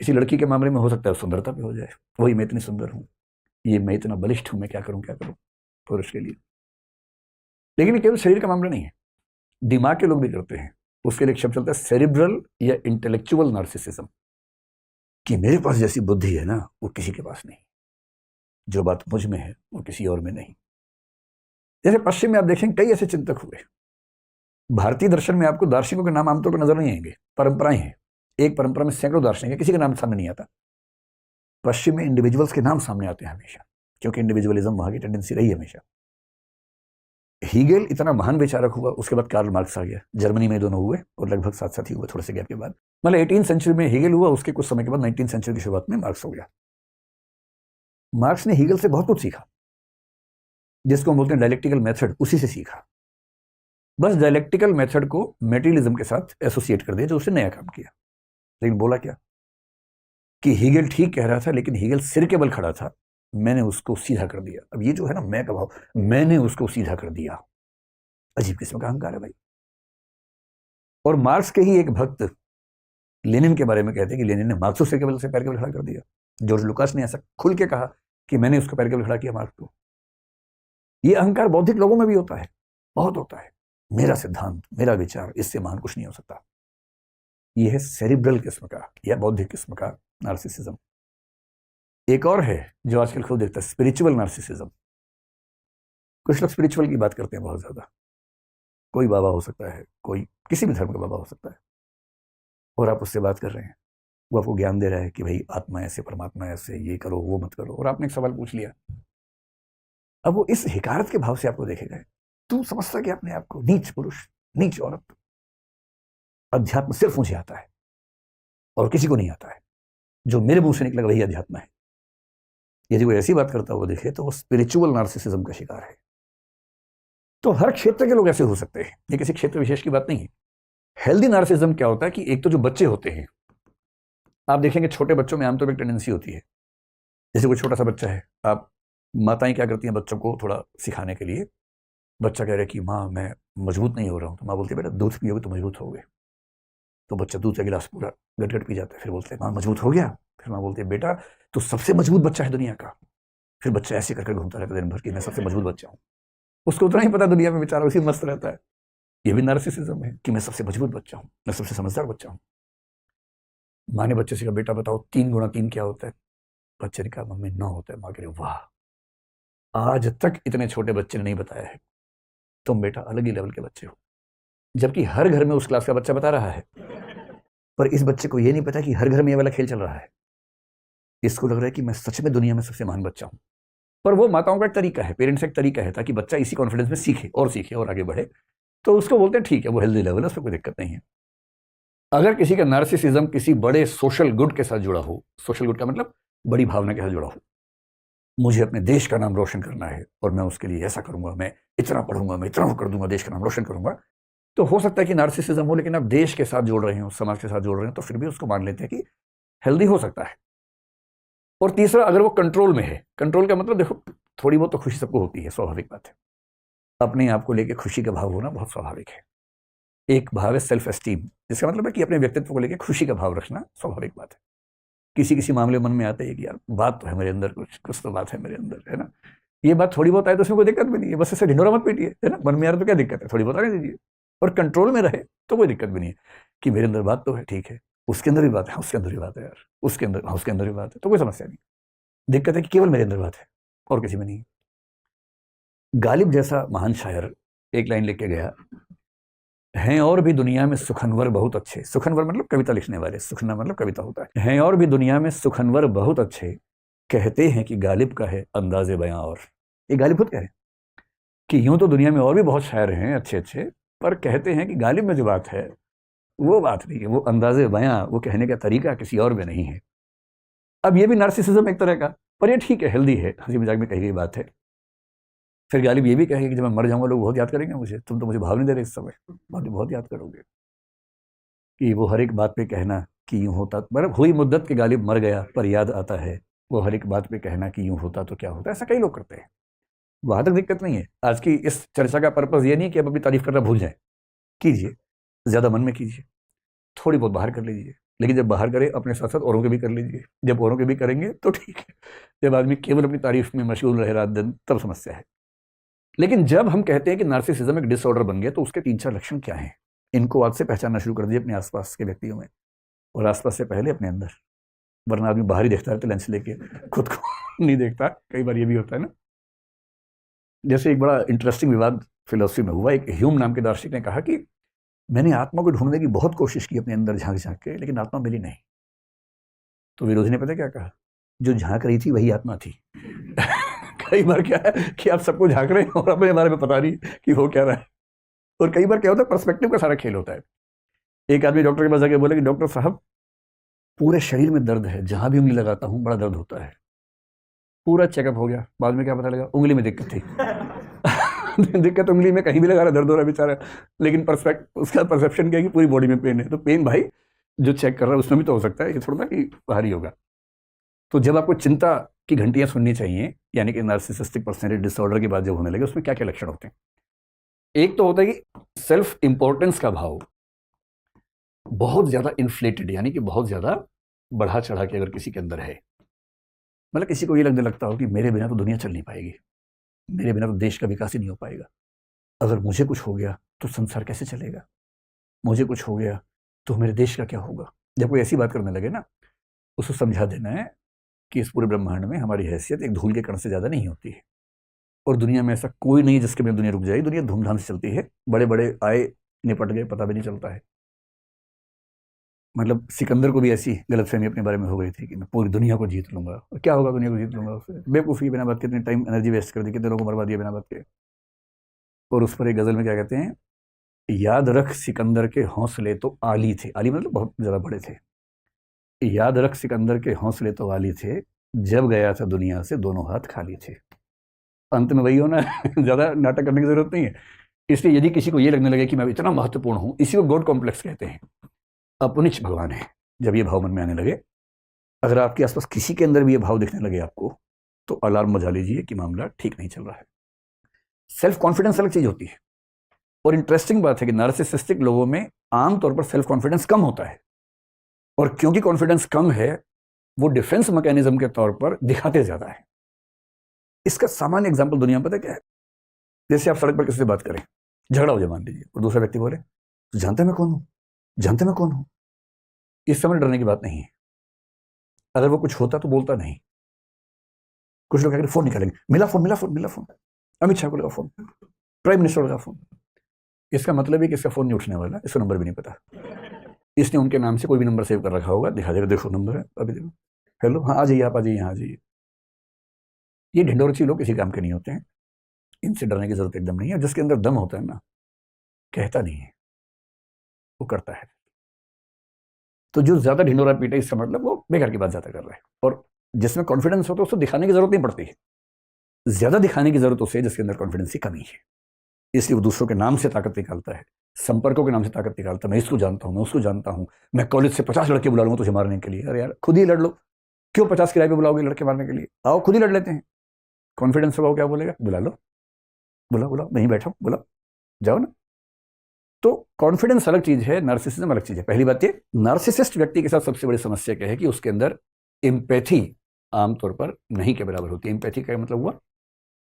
किसी लड़की के मामले में हो सकता है सुंदरता पे हो जाए, वही मैं इतनी सुंदर हूँ, ये मैं इतना बलिष्ठ हूँ, मैं क्या करूँ पुरुष के लिए। लेकिन केवल शरीर का मामला नहीं है, दिमाग के लोग भी करते हैं। उसके लिए एक शब्द चलता है सेरिब्रल या इंटेलेक्चुअल नार्सिसिज्म, कि मेरे पास जैसी बुद्धि है ना वो किसी के पास नहीं, जो बात मुझ में है वो किसी और में नहीं। जैसे पश्चिम में आप देखेंगे कई ऐसे चिंतक हुए। भारतीय दर्शन में आपको दार्शनिकों के नाम आमतौर पर नजर नहीं आएंगे, परंपराएं हैं। एक परंपरा में सैकड़ों दार्शनिक है, किसी का नाम सामने नहीं आता। पश्चिम में इंडिविजुअल्स के नाम सामने आते हैं हमेशा, क्योंकि इंडिविजुअलिज्म वहां की टेंडेंसी रही हमेशा। हीगेल इतना महान विचारक हुआ, उसके बाद कार्ल मार्क्स आ गया। जर्मनी में दोनों हुए और लगभग साथ साथ ही हुए, थोड़े से गैप के बाद। मतलब 18वीं सेंचुरी में हीगेल हुआ, उसके कुछ समय के बाद 19वीं सेंचुरी की शुरुआत में मार्क्स हो गया। मार्क्स ने हीगेल से बहुत कुछ सीखा, जिसको हम बोलते हैं डायलेक्टिकल मेथड, उसी से सीखा। बस डायलेक्टिकल मेथड को मेटेरियलिज्म के साथ एसोसिएट कर दिया, जो उसने नया काम किया। लेकिन बोला क्या कि हीगेल ठीक कह रहा था, लेकिन हीगेल सिर के बल खड़ा था, मैंने उसको सीधा कर दिया। अब ये जो है ना मैं का भाव, मैंने उसको सीधा कर दिया, अजीब किस्म का अहंकार है भाई। और मार्क्स के ही एक भक्त लेनिन के बारे में कहते हैं कि लेनिन ने मार्क्सो से केवल से पैर केवल खड़ा कर दिया। जॉर्ज लुकास ने ऐसा खुल के कहा कि मैंने उसको पैर केवल खड़ा किया मार्क्स को। ये अहंकार बौद्धिक लोगों में भी होता है, बहुत होता है। मेरा सिद्धांत, मेरा विचार, इससे महान कुछ नहीं हो सकता। यह है सेरिब्रल किस्म का या बौद्धिक किस्म का नार्सिसिज्म। एक और है जो आजकल खुद देखता है, स्पिरिचुअल नार्सिसिज्म। कुछ लोग स्पिरिचुअल की बात करते हैं बहुत ज्यादा। कोई बाबा हो सकता है, कोई किसी भी धर्म का बाबा हो सकता है, और आप उससे बात कर रहे हैं, वो आपको ज्ञान दे रहा है कि भाई आत्मा ऐसे, परमात्मा ऐसे, ये करो वो मत करो, और आपने एक सवाल पूछ लिया। अब वो इस हिकारत के भाव से आपको देखेगा, तू समझता कि अपने आप को नीच पुरुष, नीच औरत। अध्यात्म सिर्फ मुझे आता है और किसी को नहीं आता है, जो मेरे मुंह से निकलेगा वही अध्यात्म है। यदि कोई ऐसी बात करता हुआ दिखे तो वो स्पिरिचुअल नार्सिसिज्म का शिकार है। तो हर क्षेत्र के लोग ऐसे हो सकते हैं, ये किसी क्षेत्र विशेष की बात नहीं है। हेल्दी नार्सिसिज्म क्या होता है कि एक तो जो बच्चे होते हैं, आप देखेंगे छोटे बच्चों में आमतौर पर टेंडेंसी होती है, जैसे कोई छोटा सा बच्चा है, आप माताएं क्या करती हैं बच्चों को थोड़ा सिखाने के लिए, बच्चा कह रहा है कि माँ मैं मजबूत नहीं हो रहा हूँ, तो माँ बोलती है बेटा दूध पियोगे तो मजबूत होगे। तो बच्चा दूध का गिलास पूरा गटगट पी जाता है, फिर बोलते हैं माँ मजबूत हो गया। फिर माँ बोलती है बेटा तो सबसे मजबूत बच्चा है दुनिया का। फिर बच्चा ऐसे करके घूमता रहता है दिन भर कि मैं सबसे मजबूत बच्चा हूँ। उसको उतना ही पता दुनिया में बेचारा उसी मस्त रहता है। ये भी नार्सिसिज्म है कि मैं सबसे मजबूत बच्चा हूँ, मैं सबसे समझदार बच्चा हूँ। माँ ने बच्चे से कहा बेटा बताओ 3 गुणा 3 क्या होता है। बच्चे ने कहा मम्मी 9 होता है। माँ कह रही वाह, आज तक इतने छोटे बच्चे ने नहीं बताया है, तुम बेटा अलग ही लेवल के बच्चे हो। जबकि हर घर में उस क्लास का बच्चा बता रहा है, पर इस बच्चे को यह नहीं पता कि हर घर में ये वाला खेल चल रहा है। इसको लग रहा है कि मैं सच में दुनिया में सबसे महान बच्चा हूं। पर वो माताओं का एक तरीका है, पेरेंट्स का एक तरीका है, ताकि बच्चा इसी कॉन्फिडेंस में सीखे और आगे बढ़े। तो उसको बोलते हैं ठीक है वो हेल्दी लेवल है, उसमें कोई दिक्कत नहीं है। अगर किसी का नार्सिसिज्म किसी बड़े सोशल गुड के साथ जुड़ा हो, सोशल गुड का मतलब बड़ी भावना के साथ जुड़ा हो, मुझे अपने देश का नाम रोशन करना है और मैं उसके लिए ऐसा करूंगा, मैं इतना पढ़ूंगा, मैं इतना कर दूंगा, देश का नाम रोशन करूंगा, तो हो सकता है कि नार्सिसिज्म हो, लेकिन आप देश के साथ जोड़ रहे हो, समाज के साथ जोड़ रहे हो, तो फिर भी उसको मान लेते हैं कि हेल्दी हो सकता है। और तीसरा, अगर वो कंट्रोल में है, कंट्रोल का मतलब देखो थोड़ी बहुत तो खुशी सबको होती है, स्वाभाविक बात है। अपने आप को लेकर खुशी का भाव होना बहुत स्वाभाविक है। एक भाव है सेल्फ एस्टीम, जिसका मतलब है कि अपने व्यक्तित्व को लेकर खुशी का भाव रखना स्वाभाविक बात है। किसी किसी मामले मन में आता है कि यार बात तो है मेरे अंदर, कुछ तो बात है मेरे अंदर, है ना। ये बात थोड़ी बहुत आए तो उसमें कोई दिक्कत भी नहीं है, बस ऐसे ढिंडोरा मत पीटिए, है ना। मन में आ रहा तो क्या दिक्कत है, थोड़ी बहुत आने दीजिए, और कंट्रोल में रहे तो कोई दिक्कत भी नहीं है कि मेरे अंदर बात तो है, ठीक है, उसके अंदर भी बात है, उसके अंदर भी बात है यार, उसके अंदर भी बात है, तो कोई समस्या नहीं। दिक्कत है कि केवल मेरे अंदर बात है और किसी में नहीं। गालिब जैसा महान शायर एक लाइन लिख के गया, हैं और भी दुनिया में सुखनवर बहुत अच्छे। सुखनवर मतलब कविता लिखने वाले, सुखना मतलब कविता होता है। हैं और भी दुनिया में सुखनवर बहुत अच्छे, कहते हैं कि गालिब का है अंदाजे बयां। और ये गालिब खुद कह रहे हैं कि यूं तो दुनिया में और भी बहुत शायर हैं अच्छे अच्छे, पर कहते हैं कि गालिब में जो बात है वो बात नहीं है, वो अंदाजे बयां, वो कहने का तरीका किसी और में नहीं है। अब ये भी नार्सिसिज्म एक तरह का, पर ये ठीक है, हेल्दी है, हंसी मजाक में कही गई बात है। फिर गालिब ये भी कहेगी कि जब मैं मर जाऊंगा लोग बहुत याद करेंगे मुझे, तुम तो मुझे भाव नहीं दे रहे इस समय, बहुत याद करोगे। कि वो हर एक बात पे कहना कि यूं होता, मतलब हुई मुद्दत के गालिब मर गया पर याद आता है, वो हर एक बात पे कहना कि यूं होता तो क्या होता, ऐसा कई लोग करते हैं। वहां तक दिक्कत नहीं है। आज की इस चर्चा का पर्पज ये नहीं कि आप अपनी तारीफ करना भूल जाए, कीजिए, ज्यादा मन में कीजिए, थोड़ी बहुत बाहर कर लीजिए, लेकिन जब बाहर करें अपने साथ साथ औरों के भी कर लीजिए। जब औरों के भी करेंगे तो ठीक है, जब आदमी केवल अपनी तारीफ में मशगूल रहे रात दिन तब समस्या है। लेकिन जब हम कहते हैं कि नार्सिसिज्म एक डिसऑर्डर बन गया, तो उसके 3-4 लक्षण क्या हैं, इनको आज से पहचानना शुरू कर दिए अपने आसपास के व्यक्तियों में, और आसपास से पहले अपने अंदर। वरना आदमी बाहर ही देखता रहता है लेंस लेके, खुद को नहीं देखता। कई बार ये भी होता है ना। जैसे एक बड़ा इंटरेस्टिंग विवाद फिलोसफी में हुआ। एक ह्यूम नाम के दार्शनिक ने कहा कि मैंने आत्मा को ढूंढने की बहुत कोशिश की अपने अंदर झांक झांक के, लेकिन आत्मा मिली नहीं। तो विरोधी ने पता क्या कहा, जो झांक रही थी वही आत्मा थी। कई बार क्या है कि आप सबको झांक रहे हैं और अपने बारे में पता नहीं कि हो क्या रहा है। और कई बार क्या होता है, पर्सपेक्टिव का सारा खेल होता है। एक आदमी डॉक्टर के पास जाके बोले कि डॉक्टर साहब पूरे शरीर में दर्द है, जहां भी उंगली लगाता हूं बड़ा दर्द होता है। पूरा चेकअप हो गया, बाद में क्या पता लगा उंगली में दिक्कत थी। दिक्कत उंगली में, कहीं भी लगा रहा दर्द हो रहा बेचारा, लेकिन उसका परसेप्शन क्या है कि पूरी बॉडी में पेन है। तो पेन भाई जो चेक कर रहा है उसमें भी तो हो सकता है, ये थोड़ा ना कि बाहरी होगा। तो जब आपको चिंता की घंटियां सुननी चाहिए, यानी कि नार्सिसिस्टिक पर्सनैलिटी डिसऑर्डर की बात जब होने लगे, उसमें क्या क्या लक्षण होते हैं। एक तो होता है कि सेल्फ इंपॉर्टेंस का भाव, बहुत ज़्यादा इन्फ्लेटेड, यानी कि बहुत ज़्यादा बढ़ा चढ़ा के अगर किसी के अंदर है, मतलब किसी को ये लगने लगता हो कि मेरे बिना तो दुनिया चल नहीं पाएगी, मेरे बिना तो देश का विकास ही नहीं हो पाएगा, अगर मुझे कुछ हो गया तो संसार कैसे चलेगा, मुझे कुछ हो गया तो मेरे देश का क्या होगा। जब कोई ऐसी बात करने लगे ना, उसको समझा देना है कि इस पूरे ब्रह्मांड में हमारी हैसियत एक धूल के कण से ज़्यादा नहीं होती है, और दुनिया में ऐसा कोई नहीं जिसके बिना दुनिया रुक जाएगी। दुनिया धूमधाम से चलती है, बड़े बड़े आए निपट गए, पता भी नहीं चलता है। मतलब सिकंदर को भी ऐसी गलतफहमी अपने बारे में हो गई थी कि मैं पूरी दुनिया को जीत लूंगा, और क्या होगा दुनिया को जीत लूंगा, उससे बेवकूफ़ी, बिना बात के इतनी टाइम एनर्जी वेस्ट कर दी, कितने लोगों को बर्बाद दिया बिना बात के। और उस पर एक गज़ल में क्या कहते हैं, याद रख सिकंदर के हौसले तो आली थे, आली मतलब बहुत ज़्यादा बड़े थे, याद रख सिकंदर के हौसले तो आली थे, जब गया था दुनिया से दोनों हाथ खाली थे। अंत में वही होना है। ज़्यादा नाटक करने की ज़रूरत नहीं है। इसलिए यदि किसी को ये लगने लगे कि मैं इतना महत्वपूर्ण हूँ, इसी को गॉड कॉम्प्लेक्स कहते हैं, अपनिच भगवान है, जब ये भाव मन में आने लगे, अगर आपके आसपास किसी के अंदर भी ये भाव दिखने लगे आपको, तो अलार्म बजा लीजिए कि मामला ठीक नहीं चल रहा है। सेल्फ कॉन्फिडेंस अलग चीज होती है, और इंटरेस्टिंग बात है कि नार्सिसिस्टिक लोगों में आमतौर पर सेल्फ कॉन्फिडेंस कम होता है, और क्योंकि कॉन्फिडेंस कम है, वो डिफेंस मैकेनिज्म के तौर पर दिखाते ज्यादा है। इसका सामान्य एग्जाम्पल दुनिया में पता क्या है, जैसे आप सड़क पर किसी से बात करें, झगड़ा हो जाए मान लीजिए, और दूसरा व्यक्ति बोले तो जानते मैं कौन हूं, जानते मैं कौन हूं। इस समय डरने की बात नहीं है, अगर वो कुछ होता तो बोलता नहीं। कुछ लोग कहेंगे फोन निकालेंगे, मिला फोन, मिला फोन, मिला फोन, अमित शाह को लगा फोन, प्राइम मिनिस्टर का फोन। इसका मतलब है कि इसका फोन नहीं उठने वाला, इसको नंबर भी नहीं पता, इसने उनके नाम से कोई भी नंबर सेव कर रखा होगा, दिखा देगा देखो नंबर है, अभी देखो, हेलो हाँ आ जाइए, आप आ जाइए, यहाँ आ जाइए। ये ढिंडोरची लोग किसी काम के नहीं होते हैं, इनसे डरने की जरूरत एकदम नहीं है। जिसके अंदर दम होता है ना, कहता नहीं है, वो करता है। तो जो ज्यादा ढिंडोरा पीटे, इसका मतलब वो बेकार की बात ज्यादा कर रहा है। और जिसमें कॉन्फिडेंस होता है उसको दिखाने की जरूरत नहीं पड़ती है, ज्यादा दिखाने की जरूरत उसे जिसके अंदर कॉन्फिडेंस की कमी है। इसलिए वो दूसरों के नाम से ताकत निकालता है, संपर्कों के नाम से ताकत निकालता है। मैं इसको जानता हूँ, मैं उसको जानता हूँ, मैं कॉलेज से 50 लड़के बुला लूंगा तुझे मारने के लिए। अरे यार खुद ही लड़ लो, क्यों 50 किराए पे बुलाओगे लड़के मारने के लिए, आओ खुद ही लड़ लेते हैं। कॉन्फिडेंस हो क्या बोलेगा, बुला लो, बुलाओ बुलाओ, नहीं बैठा हूं, बुलाओ, जाओ ना। तो कॉन्फिडेंस अलग चीज है, नार्सिसिज्म अलग चीज है। पहली बात ये, नार्सिसिस्ट व्यक्ति के साथ सबसे बड़ी समस्या क्या है कि उसके अंदर एम्पैथी आमतौर पर नहीं के बराबर होती है। एम्पैथी का मतलब हुआ,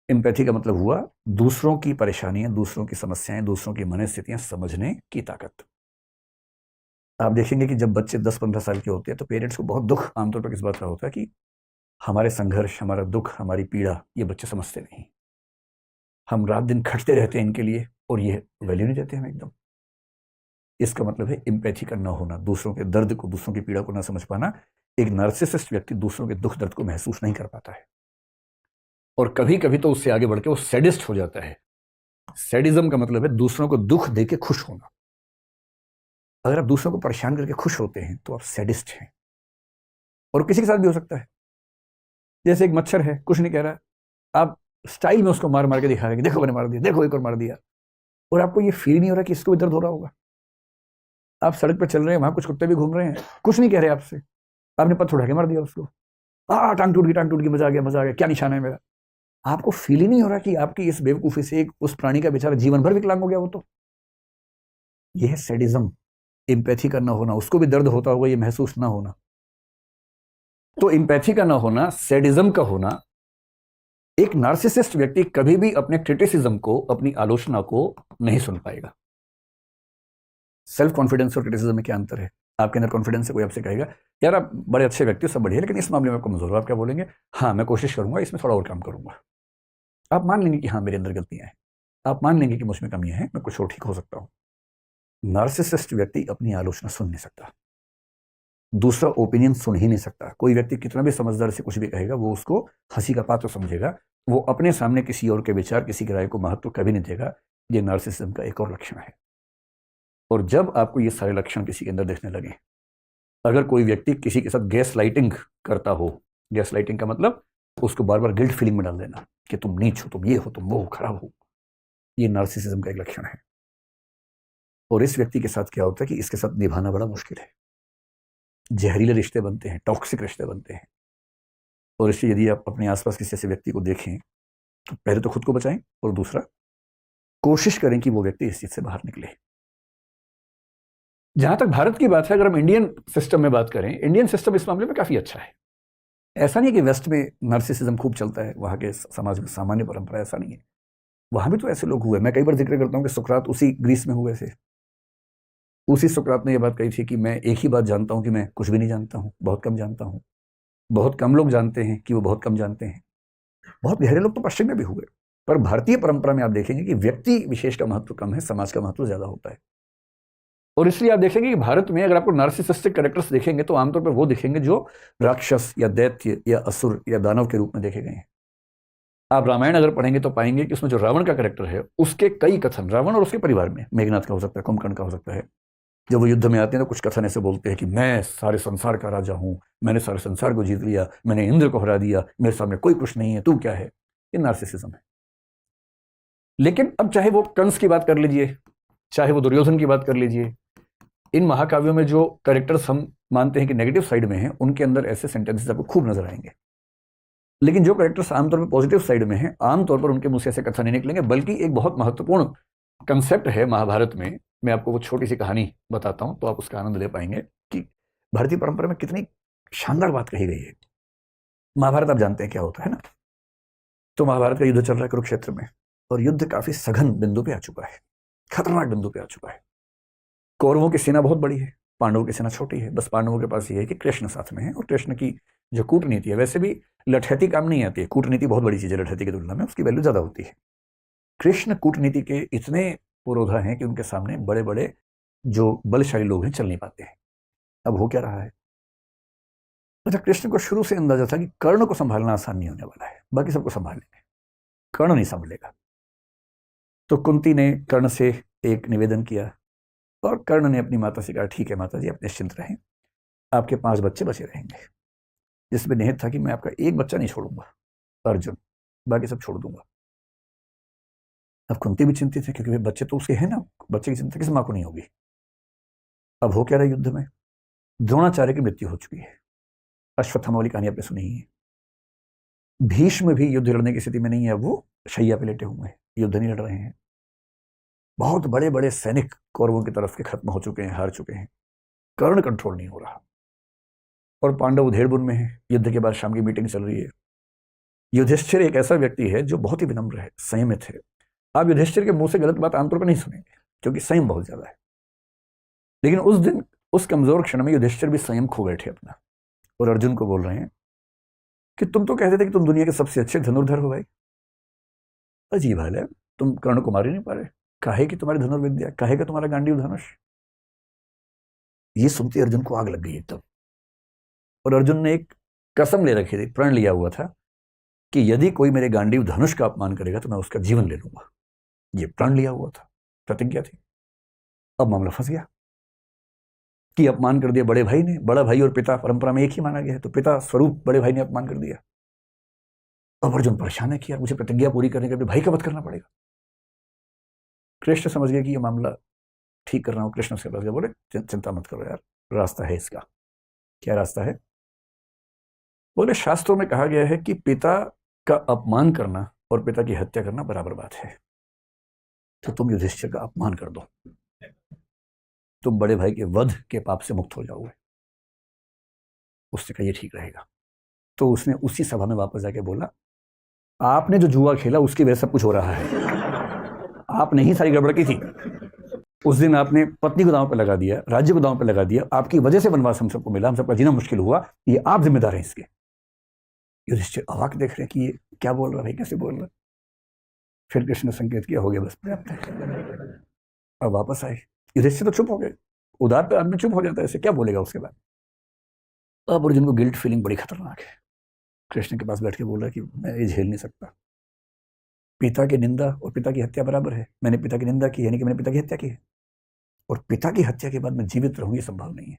एम्पैथी का मतलब हुआ दूसरों की परेशानियां, दूसरों की समस्याएं, दूसरों की मनस्थितियां समझने की ताकत। आप देखेंगे कि जब बच्चे 10-15 साल के होते हैं तो पेरेंट्स को बहुत दुख आमतौर पर किस बात का होता है कि हमारे संघर्ष, हमारा दुख, हमारी पीड़ा ये बच्चे समझते नहीं। हम रात दिन खटते रहते हैं इनके लिए, और ये वैल्यू नहीं देते हम एकदम। इसका मतलब है एम्पैथी का न होना, दूसरों के दर्द को, दूसरों की पीड़ा को ना समझ पाना। एक नार्सिसिस्ट व्यक्ति दूसरों के दुख दर्द को महसूस नहीं कर पाता है, और कभी कभी तो उससे आगे बढ़ के वो सैडिस्ट हो जाता है। सैडिज्म का मतलब है दूसरों को दुख दे के खुश होना। अगर आप दूसरों को परेशान करके खुश होते हैं तो आप सैडिस्ट हैं। और किसी के साथ भी हो सकता है, जैसे एक मच्छर है, कुछ नहीं कह रहा, आप स्टाइल में उसको मार मार के दिखा रहे हैं, देखो मैंने मार दिया, देखो एक और मार दिया, और आपको ये फील नहीं हो रहा कि इसको भी दर्द हो रहा होगा। आप सड़क पर चल रहे हैं, वहां कुछ कुत्ते भी घूम रहे हैं, कुछ नहीं कह रहे आपसे, आपने पत्थर उठा के मार दिया उसको, टांग टूट गई, टांग टूट गई, मजा आ गया, मजा आ गया, क्या निशाना है मेरा। आपको फील ही नहीं हो रहा कि आपकी इस बेवकूफी से एक उस प्राणी का बेचारा जीवन भर विकलांग हो गया। वो तो यह है सैडिज्म, एम्पैथी का ना होना, उसको भी दर्द होता होगा ये महसूस ना होना। तो एम्पैथी का ना होना, सैडिज्म का होना। एक नार्सिसिस्ट व्यक्ति कभी भी अपने क्रिटिसिज्म को, अपनी आलोचना को नहीं सुन पाएगा। सेल्फ कॉन्फिडेंस और क्रिटिसिज्म में क्या अंतर है? आपके अंदर कॉन्फिडेंस है, कोई आपसे कहेगा यार आप बड़े अच्छे व्यक्ति, सब बढ़िया, लेकिन इस मामले में कमजोर हो, आप क्या बोलेंगे? हाँ मैं कोशिश करूंगा, इसमें थोड़ा और काम करूंगा। आप मान लेंगे कि हाँ मेरे अंदर गलतियां हैं, आप मान लेंगे कि मुझमें कमियां हैं, मैं कुछ और ठीक हो सकता हूं। नार्सिसिस्ट व्यक्ति अपनी आलोचना सुन नहीं सकता, दूसरा ओपिनियन सुन ही नहीं सकता। कोई व्यक्ति कितना भी समझदार से कुछ भी कहेगा, वो उसको हंसी का पात्र समझेगा, वो अपने सामने किसी और के विचार, किसी की राय को महत्व कभी नहीं देगा। ये नार्सिसिज्म का एक और लक्षण है। और जब आपको ये सारे लक्षण किसी के अंदर दिखने लगे, अगर कोई व्यक्ति किसी के साथ गैस लाइटिंग करता हो, गैस लाइटिंग का मतलब उसको बार बार गिल्ट फीलिंग में डाल देना कि तुम नीच हो, तुम ये हो, तुम वो हो, खराब हो, ये नार्सिसिज्म का एक लक्षण है। और इस व्यक्ति के साथ क्या होता है कि इसके साथ निभाना बड़ा मुश्किल है, जहरीले रिश्ते बनते हैं, टॉक्सिक रिश्ते बनते हैं। और इसलिए यदि आप अपने आसपास किसी ऐसे व्यक्ति को देखें तो पहले तो खुद को बचाएं, और दूसरा कोशिश करें कि वो व्यक्ति इस चीज से बाहर निकले। जहां तक भारत की बात है, अगर हम इंडियन सिस्टम में बात करें, इंडियन सिस्टम इस मामले में काफी अच्छा है। ऐसा नहीं है कि वेस्ट में नार्सिसिज्म खूब चलता है, वहां के समाज में सामान्य परंपरा, ऐसा नहीं है। वहां भी तो ऐसे लोग हुए। मैं कई बार जिक्र करता हूँ कि सुकरात उसी ग्रीस में हुए थे। उसी सुकरात ने यह बात कही थी कि मैं एक ही बात जानता हूं कि मैं कुछ भी नहीं जानता हूं, बहुत कम जानता हूं। बहुत कम लोग जानते हैं कि वो बहुत कम जानते हैं। बहुत गहरे लोग तो पश्चिम में भी हुए। पर भारतीय परंपरा में आप देखेंगे कि व्यक्ति विशेष का महत्व कम है, समाज का महत्व ज्यादा होता है। और इसलिए आप देखेंगे कि भारत में अगर आपको नार्सिसिस्टिक कैरेक्टर्स देखेंगे तो आमतौर पर वो दिखेंगे जो राक्षस या दैत्य या असुर या दानव के रूप में देखे गए हैं। आप रामायण अगर पढ़ेंगे तो पाएंगे कि उसमें जो रावण का कैरेक्टर है, उसके कई कथन, रावण और उसके परिवार में, मेघनाथ का हो सकता है, कुंभकर्ण का हो सकता है, जब वो युद्ध में आते हैं तो कुछ कथन ऐसे बोलते हैं कि मैं सारे संसार का राजा हूं, मैंने सारे संसार को जीत लिया, मैंने इंद्र को हरा दिया, मेरे सामने कोई कुछ नहीं है, तू क्या है। ये नार्सिसिज्म है। लेकिन अब चाहे वो कंस की बात कर लीजिए, चाहे वो दुर्योधन की बात कर लीजिए, इन महाकाव्यों में जो कैरेक्टर्स हम मानते हैं कि नेगेटिव साइड में हैं, उनके अंदर ऐसे सेंटेंसेस आपको खूब नजर आएंगे। लेकिन जो कैरेक्टर्स आमतौर पर पॉजिटिव साइड में हैं, आमतौर पर उनके मुंह से ऐसे कथन नहीं निकलेंगे। बल्कि एक बहुत महत्वपूर्ण कंसेप्ट है महाभारत में, मैं आपको वो छोटी सी कहानी बताता हूं तो आप उसका आनंद ले पाएंगे कि भारतीय परंपरा में कितनी शानदार बात कही गई है। महाभारत आप जानते हैं क्या होता है ना। तो महाभारत का युद्ध चल रहा है कुरुक्षेत्र में, और युद्ध काफी सघन बिंदु पे आ चुका है, खतरनाक बिंदु पे आ चुका है। कौरवों की सेना बहुत बड़ी है, पांडवों की सेना छोटी है। बस पांडवों के पास ये है कि कृष्ण साथ में है, और कृष्ण की जो कूटनीति है, वैसे भी लठैती काम नहीं आती है, कूटनीति बहुत बड़ी चीज है, लठैती की तुलना में उसकी वैल्यू ज्यादा होती है। कृष्ण कूटनीति के इतने पुरोधा हैं कि उनके सामने बड़े बड़े जो बलशाली लोग हैं चल नहीं पाते हैं। अब हो क्या रहा है। अच्छा, कृष्ण को शुरू से अंदाजा था कि कर्ण को संभालना आसान नहीं होने वाला है, बाकी सबको संभाल लेंगे, कर्ण नहीं संभलेगा। तो कुंती ने कर्ण से एक निवेदन किया, और कर्ण ने अपनी माता से कहा, ठीक है माता जी, आप निश्चिंत रहें, आपके 5 बच्चे बचे रहेंगे। जिसमें निहित था कि मैं आपका एक बच्चा नहीं छोड़ूंगा, अर्जुन, बाकी सब छोड़ दूंगा। अब कुंती भी चिंतित है, क्योंकि बच्चे तो उसके हैं ना, बच्चे की चिंता किस मां को नहीं होगी। अब हो क्या रहा है युद्ध में, द्रोणाचार्य की मृत्यु हो चुकी है। अश्वत्थामा वाली कहानी आपने सुनी ही है। भीष्म भी युद्ध लड़ने की स्थिति में नहीं है, वो शैया पे लेटे हुए हैं, युद्ध नहीं लड़ रहे हैं। बहुत बड़े बड़े सैनिक कौरवों की तरफ के खत्म हो चुके हैं, हार चुके हैं। कर्ण कंट्रोल नहीं हो रहा, और पांडव उधेड़बुन में है। युद्ध के बाद शाम की मीटिंग चल रही है। युधिष्ठिर एक ऐसा व्यक्ति है जो बहुत ही विनम्र है, संयमित है। आप युधिष्ठिर के मुंह से गलत बात आमतौर पर नहीं सुनेंगे, क्योंकि संयम बहुत ज्यादा है। लेकिन उस दिन, उस कमजोर क्षण में युधिष्ठिर भी संयम खो बैठे अपना, और अर्जुन को बोल रहे हैं कि तुम तो कहते थे कि तुम दुनिया के सबसे अच्छे धनुर्धर हो भाई, अजीब हाल है, तुम कर्ण को मार ही नहीं पा रहे, काहे की तुम्हारी धनुर्विद्या, काहे का तुम्हारा गांडीव धनुष। ये सुनते अर्जुन को आग लग गई एकदम। और अर्जुन ने एक कसम ले रखी थी, प्रण लिया हुआ था कि यदि कोई मेरे गांडीव धनुष का अपमान करेगा तो मैं उसका जीवन ले लूंगा। ये प्रण लिया हुआ था, प्रतिज्ञा थी। अब मामला फंस गया कि अपमान कर दिया बड़े भाई ने। बड़ा भाई और पिता परंपरा में एक ही माना गया है, तो पिता स्वरूप बड़े भाई ने अपमान कर दिया। अब अर्जुन परेशान है कि यार मुझे प्रतिज्ञा पूरी करने के लिए भाई का वध करना पड़ेगा। कृष्ण समझ गया कि ये मामला ठीक कर रहा हूं। कृष्ण उसके पास गया, बोले चिंता मत करो यार, रास्ता है इसका। क्या रास्ता है? बोले शास्त्रों में कहा गया है कि पिता का अपमान करना और पिता की हत्या करना बराबर बात है। तो तुम युधिष्ठिर का अपमान कर दो, तुम बड़े भाई के वध के पाप से मुक्त हो जाओगे। उसने कहा ये ठीक रहेगा। तो उसने उसी सभा में वापस जाके बोला, आपने जो जुआ खेला उसकी वजह से सब कुछ हो रहा है। आपने ही सारी गड़बड़ की थी। उस दिन आपने पत्नी को दांव पे लगा दिया, राज्य को दांव पे लगा दिया, आपकी वजह से वनवास हम सबको मिला, हम सबका जीना मुश्किल हुआ, ये आप जिम्मेदार हैं इसके। युधिष्ठिर अवाक देख रहे हैं कि ये क्या बोल रहा है, भाई कैसे बोल रहा है। फिर कृष्ण ने संकेत किया, हो गया बस पर्याप्त है। अब वापस आए। युधिष्ठिर तो चुप हो गए। उदार पे आदमी चुप हो जाता है, ऐसे क्या बोलेगा उसके बाद। अब अर्जुन को गिल्ट फीलिंग बड़ी खतरनाक है। कृष्ण के पास बैठ के बोल रहा है कि मैं ये झेल नहीं सकता। पिता की निंदा और पिता की हत्या बराबर है। मैंने पिता की निंदा की, यानी कि मैंने पिता की हत्या की है, और पिता की हत्या के बाद मैं जीवित रहूं ये संभव नहीं है।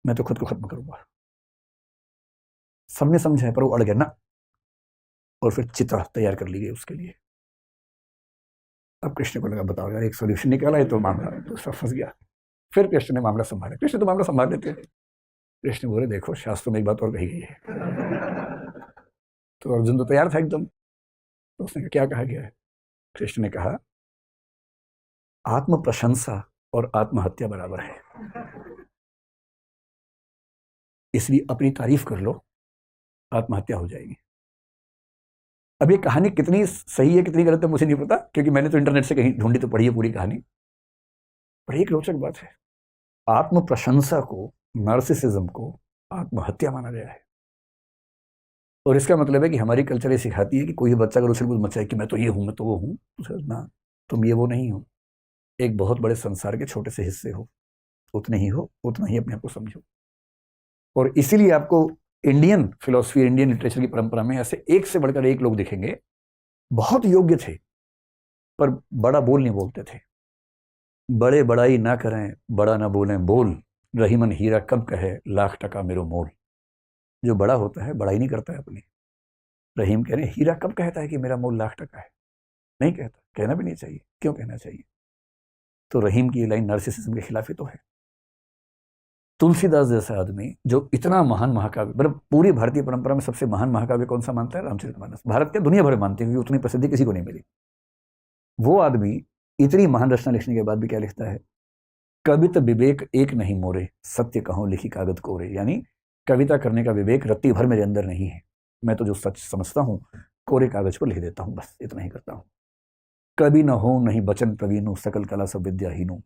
मैं तो खुद को खत्म करूंगा। सबने समझा है, पर वो अड़ गया ना, और फिर चिता तैयार कर ली गई उसके लिए। अब कृष्ण को लगा बताओ यार, एक सोल्यूशन निकाला है तो मामला दूसरा फंस गया। फिर कृष्ण ने मामला संभाला। कृष्ण तो मामला संभाल लेते थे। कृष्ण बोले देखो शास्त्रों में एक बात और कही गई है। तो अर्जुन तो तैयार था एकदम। तो उसने क्या कहा गया है? कृष्ण ने कहा आत्म प्रशंसा और आत्महत्या बराबर है। इसलिए अपनी तारीफ कर लो, आत्महत्या हो जाएगी। अब ये कहानी कितनी सही है कितनी गलत है मुझे नहीं पता, क्योंकि मैंने तो इंटरनेट से कहीं ढूंढी तो पढ़ी है पूरी कहानी। पर एक रोचक बात है, आत्म प्रशंसा को, नार्सिसिज्म को आत्महत्या माना गया है। और इसका मतलब है कि हमारी कल्चर ये सिखाती है कि कोई बच्चा अगर उसे कुछ मचाए कि मैं तो ये हूं, मैं तो वो हूं, तो ना, तुम ये वो नहीं हो, एक बहुत बड़े संसार के छोटे से हिस्से हो, उतने ही हो, उतना ही अपने आप को समझो। और इसीलिए आपको इंडियन फिलोसफी, इंडियन लिटरेचर की परंपरा में ऐसे एक से बढ़कर एक लोग दिखेंगे, बहुत योग्य थे पर बड़ा बोल नहीं बोलते थे। बड़े बड़ाई ना करें, बड़ा ना बोलें बोल, रहीमन हीरा कब कहे लाख टका मेरो मोल। जो बड़ा होता है बड़ाई नहीं करता है अपनी। रहीम कह रहे हैं हीरा कब कहता है कि मेरा मोल लाख टका है, नहीं कहता, कहना भी नहीं चाहिए, क्यों कहना चाहिए। तो रहीम की लाइन नार्सिसिज्म के खिलाफ ही तो है। तुलसीदास जैसा आदमी जो इतना महान महाकाव्य, मतलब पूरी भारतीय परंपरा में सबसे महान महाकाव्य कौन सा मानता है? रामचरितमानस। भारत के दुनिया भर मानते हैं, उतनी प्रसिद्धि किसी को नहीं मिली। वो आदमी इतनी महान रचना लिखने के बाद भी क्या लिखता है? कवित विवेक एक नहीं मोरे, सत्य कहूं लिखी कागज कोरे। यानी कविता करने का विवेक रत्ती भर मेरे अंदर नहीं है, मैं तो जो सच समझता हूं कोरे कागज पर लिख देता हूं, बस इतना ही करता हूं। कवि न हो नहीं बचन प्रवीणु, सकल कला सब विद्याहीनु।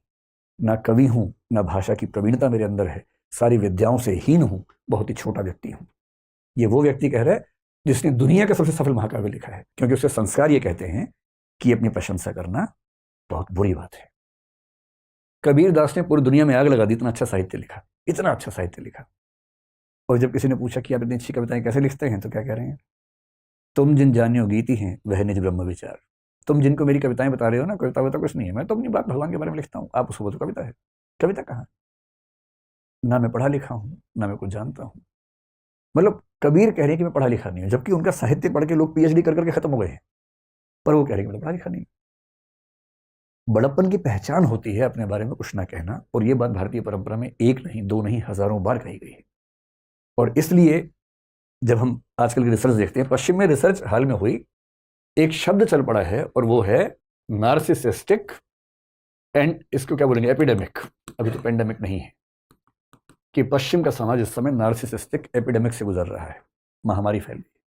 ना कवि हूं ना भाषा की प्रवीणता मेरे अंदर है, सारी विद्याओं से हीन हूं, बहुत ही छोटा व्यक्ति हूं। ये वो व्यक्ति कह रहा है जिसने दुनिया का सबसे सफल महाकाव्य लिखा है, क्योंकि उसके संस्कार ये कहते हैं कि अपनी प्रशंसा करना बहुत बुरी बात है। कबीर दास ने पूरी दुनिया में आग लगा दी, इतना अच्छा साहित्य लिखा, इतना अच्छा साहित्य लिखा। और जब किसी ने पूछा कि आप इतनी अच्छी कविताएं कैसे लिखते हैं, तो क्या कह रहे हैं? तुम जिन जानियो गीति हैं वह निज ब्रह्म विचार। तुम जिनको मेरी कविताएं बता रहे हो ना, कविता वविता कुछ नहीं है, मैं तो अपनी बात भगवान के बारे में लिखता हूँ, आप उसको बोलो कविता है। कविता कहाँ? ना मैं पढ़ा लिखा हूँ ना मैं कुछ जानता हूँ। मतलब कबीर कह रहे हैं कि मैं पढ़ा लिखा नहीं हूँ, जबकि उनका साहित्य पढ़ के लोग पीएचडी कर करके खत्म हो गए हैं, पर वो कह रहे हैं कि मैं पढ़ा लिखा नहीं। बड़प्पन की पहचान होती है अपने बारे में कुछ ना कहना, और ये बात भारतीय परंपरा में एक नहीं, दो नहीं, हजारों बार कही गई है। और इसलिए जब हम आजकल की रिसर्च देखते हैं, पश्चिम में रिसर्च हाल में हुई, एक शब्द चल पड़ा है और वो है नार्सिसिस्टिक एंड, इसको क्या बोलेंगे, एपिडेमिक। अभी तो पेंडेमिक नहीं है, कि पश्चिम का समाज इस समय नार्सिसिस्टिक एपिडेमिक से गुजर रहा है, महामारी फैल रही है।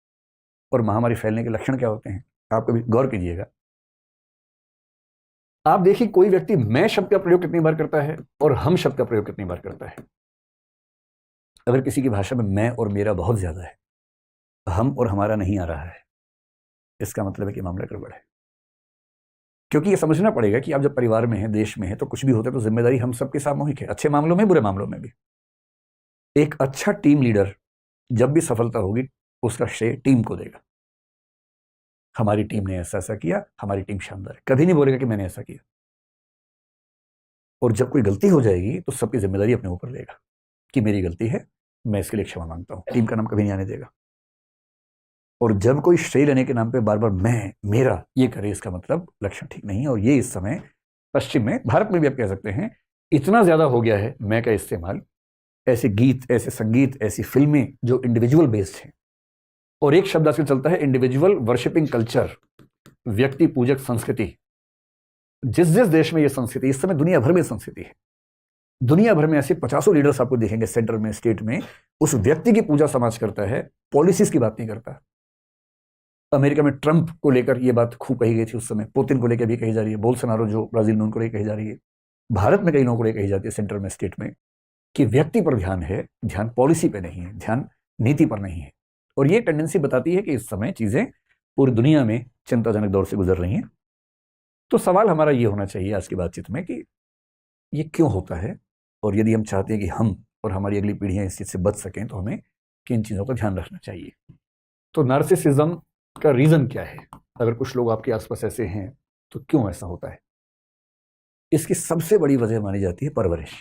और महामारी फैलने के लक्षण क्या होते हैं, आप कभी गौर कीजिएगा। आप देखिए कोई व्यक्ति मैं शब्द का प्रयोग कितनी बार करता है और हम शब्द का प्रयोग कितनी बार करता है। अगर किसी की भाषा में मैं और मेरा बहुत ज्यादा है, हम और हमारा नहीं आ रहा है, इसका मतलब है कि मामला गड़बड़ है। क्योंकि ये समझना पड़ेगा कि आप जब परिवार में हैं, देश में हैं, तो कुछ भी होता है तो जिम्मेदारी हम सबके सामूहिक है, अच्छे मामलों में बुरे मामलों में भी। एक अच्छा टीम लीडर जब भी सफलता होगी उसका श्रेय टीम को देगा। हमारी टीम ने ऐसा ऐसा किया, हमारी टीम शानदार है, कभी नहीं बोलेगा कि मैंने ऐसा किया। और जब कोई गलती हो जाएगी तो सबकी जिम्मेदारी अपने ऊपर लेगा कि मेरी गलती है, मैं इसके लिए क्षमा मांगता हूं, टीम का नाम कभी नहीं आने देगा। और जब कोई श्रेय लेने के नाम पे बार बार मैं, मेरा ये करे, इसका मतलब लक्षण ठीक नहीं है। और ये इस समय पश्चिम में, भारत में भी आप कह सकते हैं, इतना ज्यादा हो गया है मैं का इस्तेमाल। ऐसे गीत, ऐसे संगीत, ऐसी फिल्में जो इंडिविजुअल बेस्ड हैं, और एक शब्द आजकल चलता है इंडिविजुअल वर्शिपिंग कल्चर, व्यक्ति पूजक संस्कृति। जिस जिस देश में ये संस्कृति, इस समय दुनिया भर में संस्कृति है, दुनिया भर में ऐसे 50 लीडर्स आपको देखेंगे सेंटर में, स्टेट में, उस व्यक्ति की पूजा समाज करता है, पॉलिसीज की बात नहीं करता। अमेरिका में ट्रंप को लेकर ये बात खूब कही गई थी उस समय, पुतिन को लेकर भी कही जा रही है, बोल्सोनारो जो ब्राजील में, उनको लेकर कही जा रही है, भारत में कई लोगों को लेकर कही जाती है सेंटर में, स्टेट में, कि व्यक्ति पर ध्यान है, ध्यान पॉलिसी पे नहीं है, ध्यान नीति पर नहीं है। और ये टेंडेंसी बताती है कि इस समय चीजें पूरी दुनिया में चिंताजनक दौर से गुजर रही हैं। तो सवाल हमारा ये होना चाहिए आज की बातचीत में कि ये क्यों होता है, और यदि हम चाहते हैं कि हम और हमारी अगली पीढ़ियां इस चीज से बच सकें तो हमें किन चीजों का ध्यान रखना चाहिए। तो नार्सिसिज्म का रीजन क्या है? अगर कुछ लोग आपके आसपास ऐसे हैं तो क्यों ऐसा होता है? इसकी सबसे बड़ी वजह मानी जाती है परवरिश।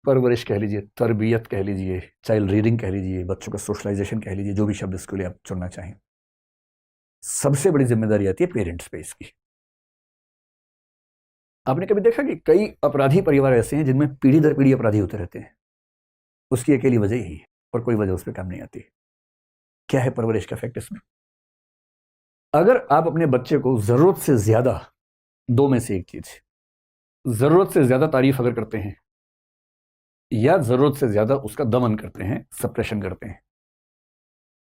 परवरिश कह लीजिए, तरबियत कह लीजिए, चाइल्ड रीडिंग कह लीजिए, बच्चों का सोशलाइजेशन कह लीजिए, जो भी शब्द इसके लिए आप चुनना चाहें। सबसे बड़ी जिम्मेदारी आती है पेरेंट्स पे इसकी। आपने कभी देखा कि कई अपराधी परिवार ऐसे हैं जिनमें पीढ़ी दर पीढ़ी अपराधी होते रहते हैं? उसकी अकेली वजह यही है, और कोई वजह उस पर काम नहीं आती। क्या है परवरिश का इफेक्ट इसमें? अगर आप अपने बच्चे को जरूरत से ज्यादा दो में से एक चीज, जरूरत से ज्यादा तारीफ अगर करते हैं या जरूरत से ज्यादा उसका दमन करते हैं, सप्रेशन करते हैं,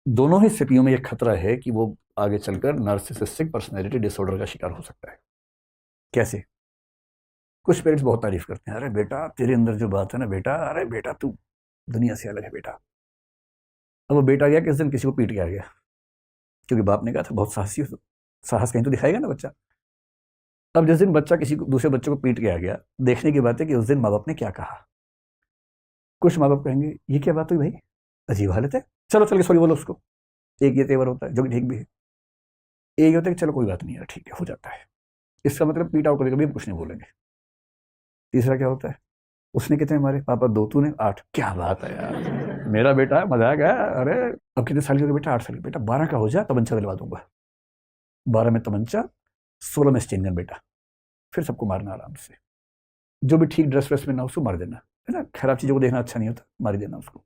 दोनों ही स्थितियों में यह खतरा है कि वो आगे चलकर नार्सिसिस्टिक पर्सनैलिटी डिसऑर्डर का शिकार हो सकता है। कैसे? कुछ पेरेंट्स बहुत तारीफ करते हैं, अरे बेटा तेरे अंदर जो बात है ना बेटा, अरे बेटा तू दुनिया से अलग है बेटा। अब वो बेटा गया किस दिन किसी को पीट के आ गया, क्योंकि बाप ने कहा था बहुत साहसी हो, साहस कहीं तो दिखाएगा ना बच्चा। अब जिस दिन बच्चा किसी दूसरे बच्चे को पीट के आ गया, देखने की बात है कि उस दिन माँ बाप ने क्या कहा। कुछ माँ बाप कहेंगे ये क्या बात हुई भाई, अजीब हालत है, चलो चल के सॉरी बोलो उसको। एक ये तेवर होता है जो कि ठीक भी है। एक होता है कि चलो कोई बात नहीं यार, ठीक है हो जाता है, इसका मतलब पीटा कभी कभी हम कुछ नहीं बोलेंगे। तीसरा क्या होता है, उसने कितने मारे, पापा 2, तूने 8, क्या बात है यार मेरा बेटा है, मजाक है। अरे अब कितने साल के बेटा, 8 साल के बेटा, 12 का हो जा तमंचा दिलवा दूंगा, 12 में तमंचा, 16 में स्टेन गन बेटा, फिर सबको मारना आराम से, जो भी ठीक ड्रेस व्रेस में ना उसको मार देना, है ना, खराब चीजों को देखना अच्छा नहीं होता, मार देना उसको।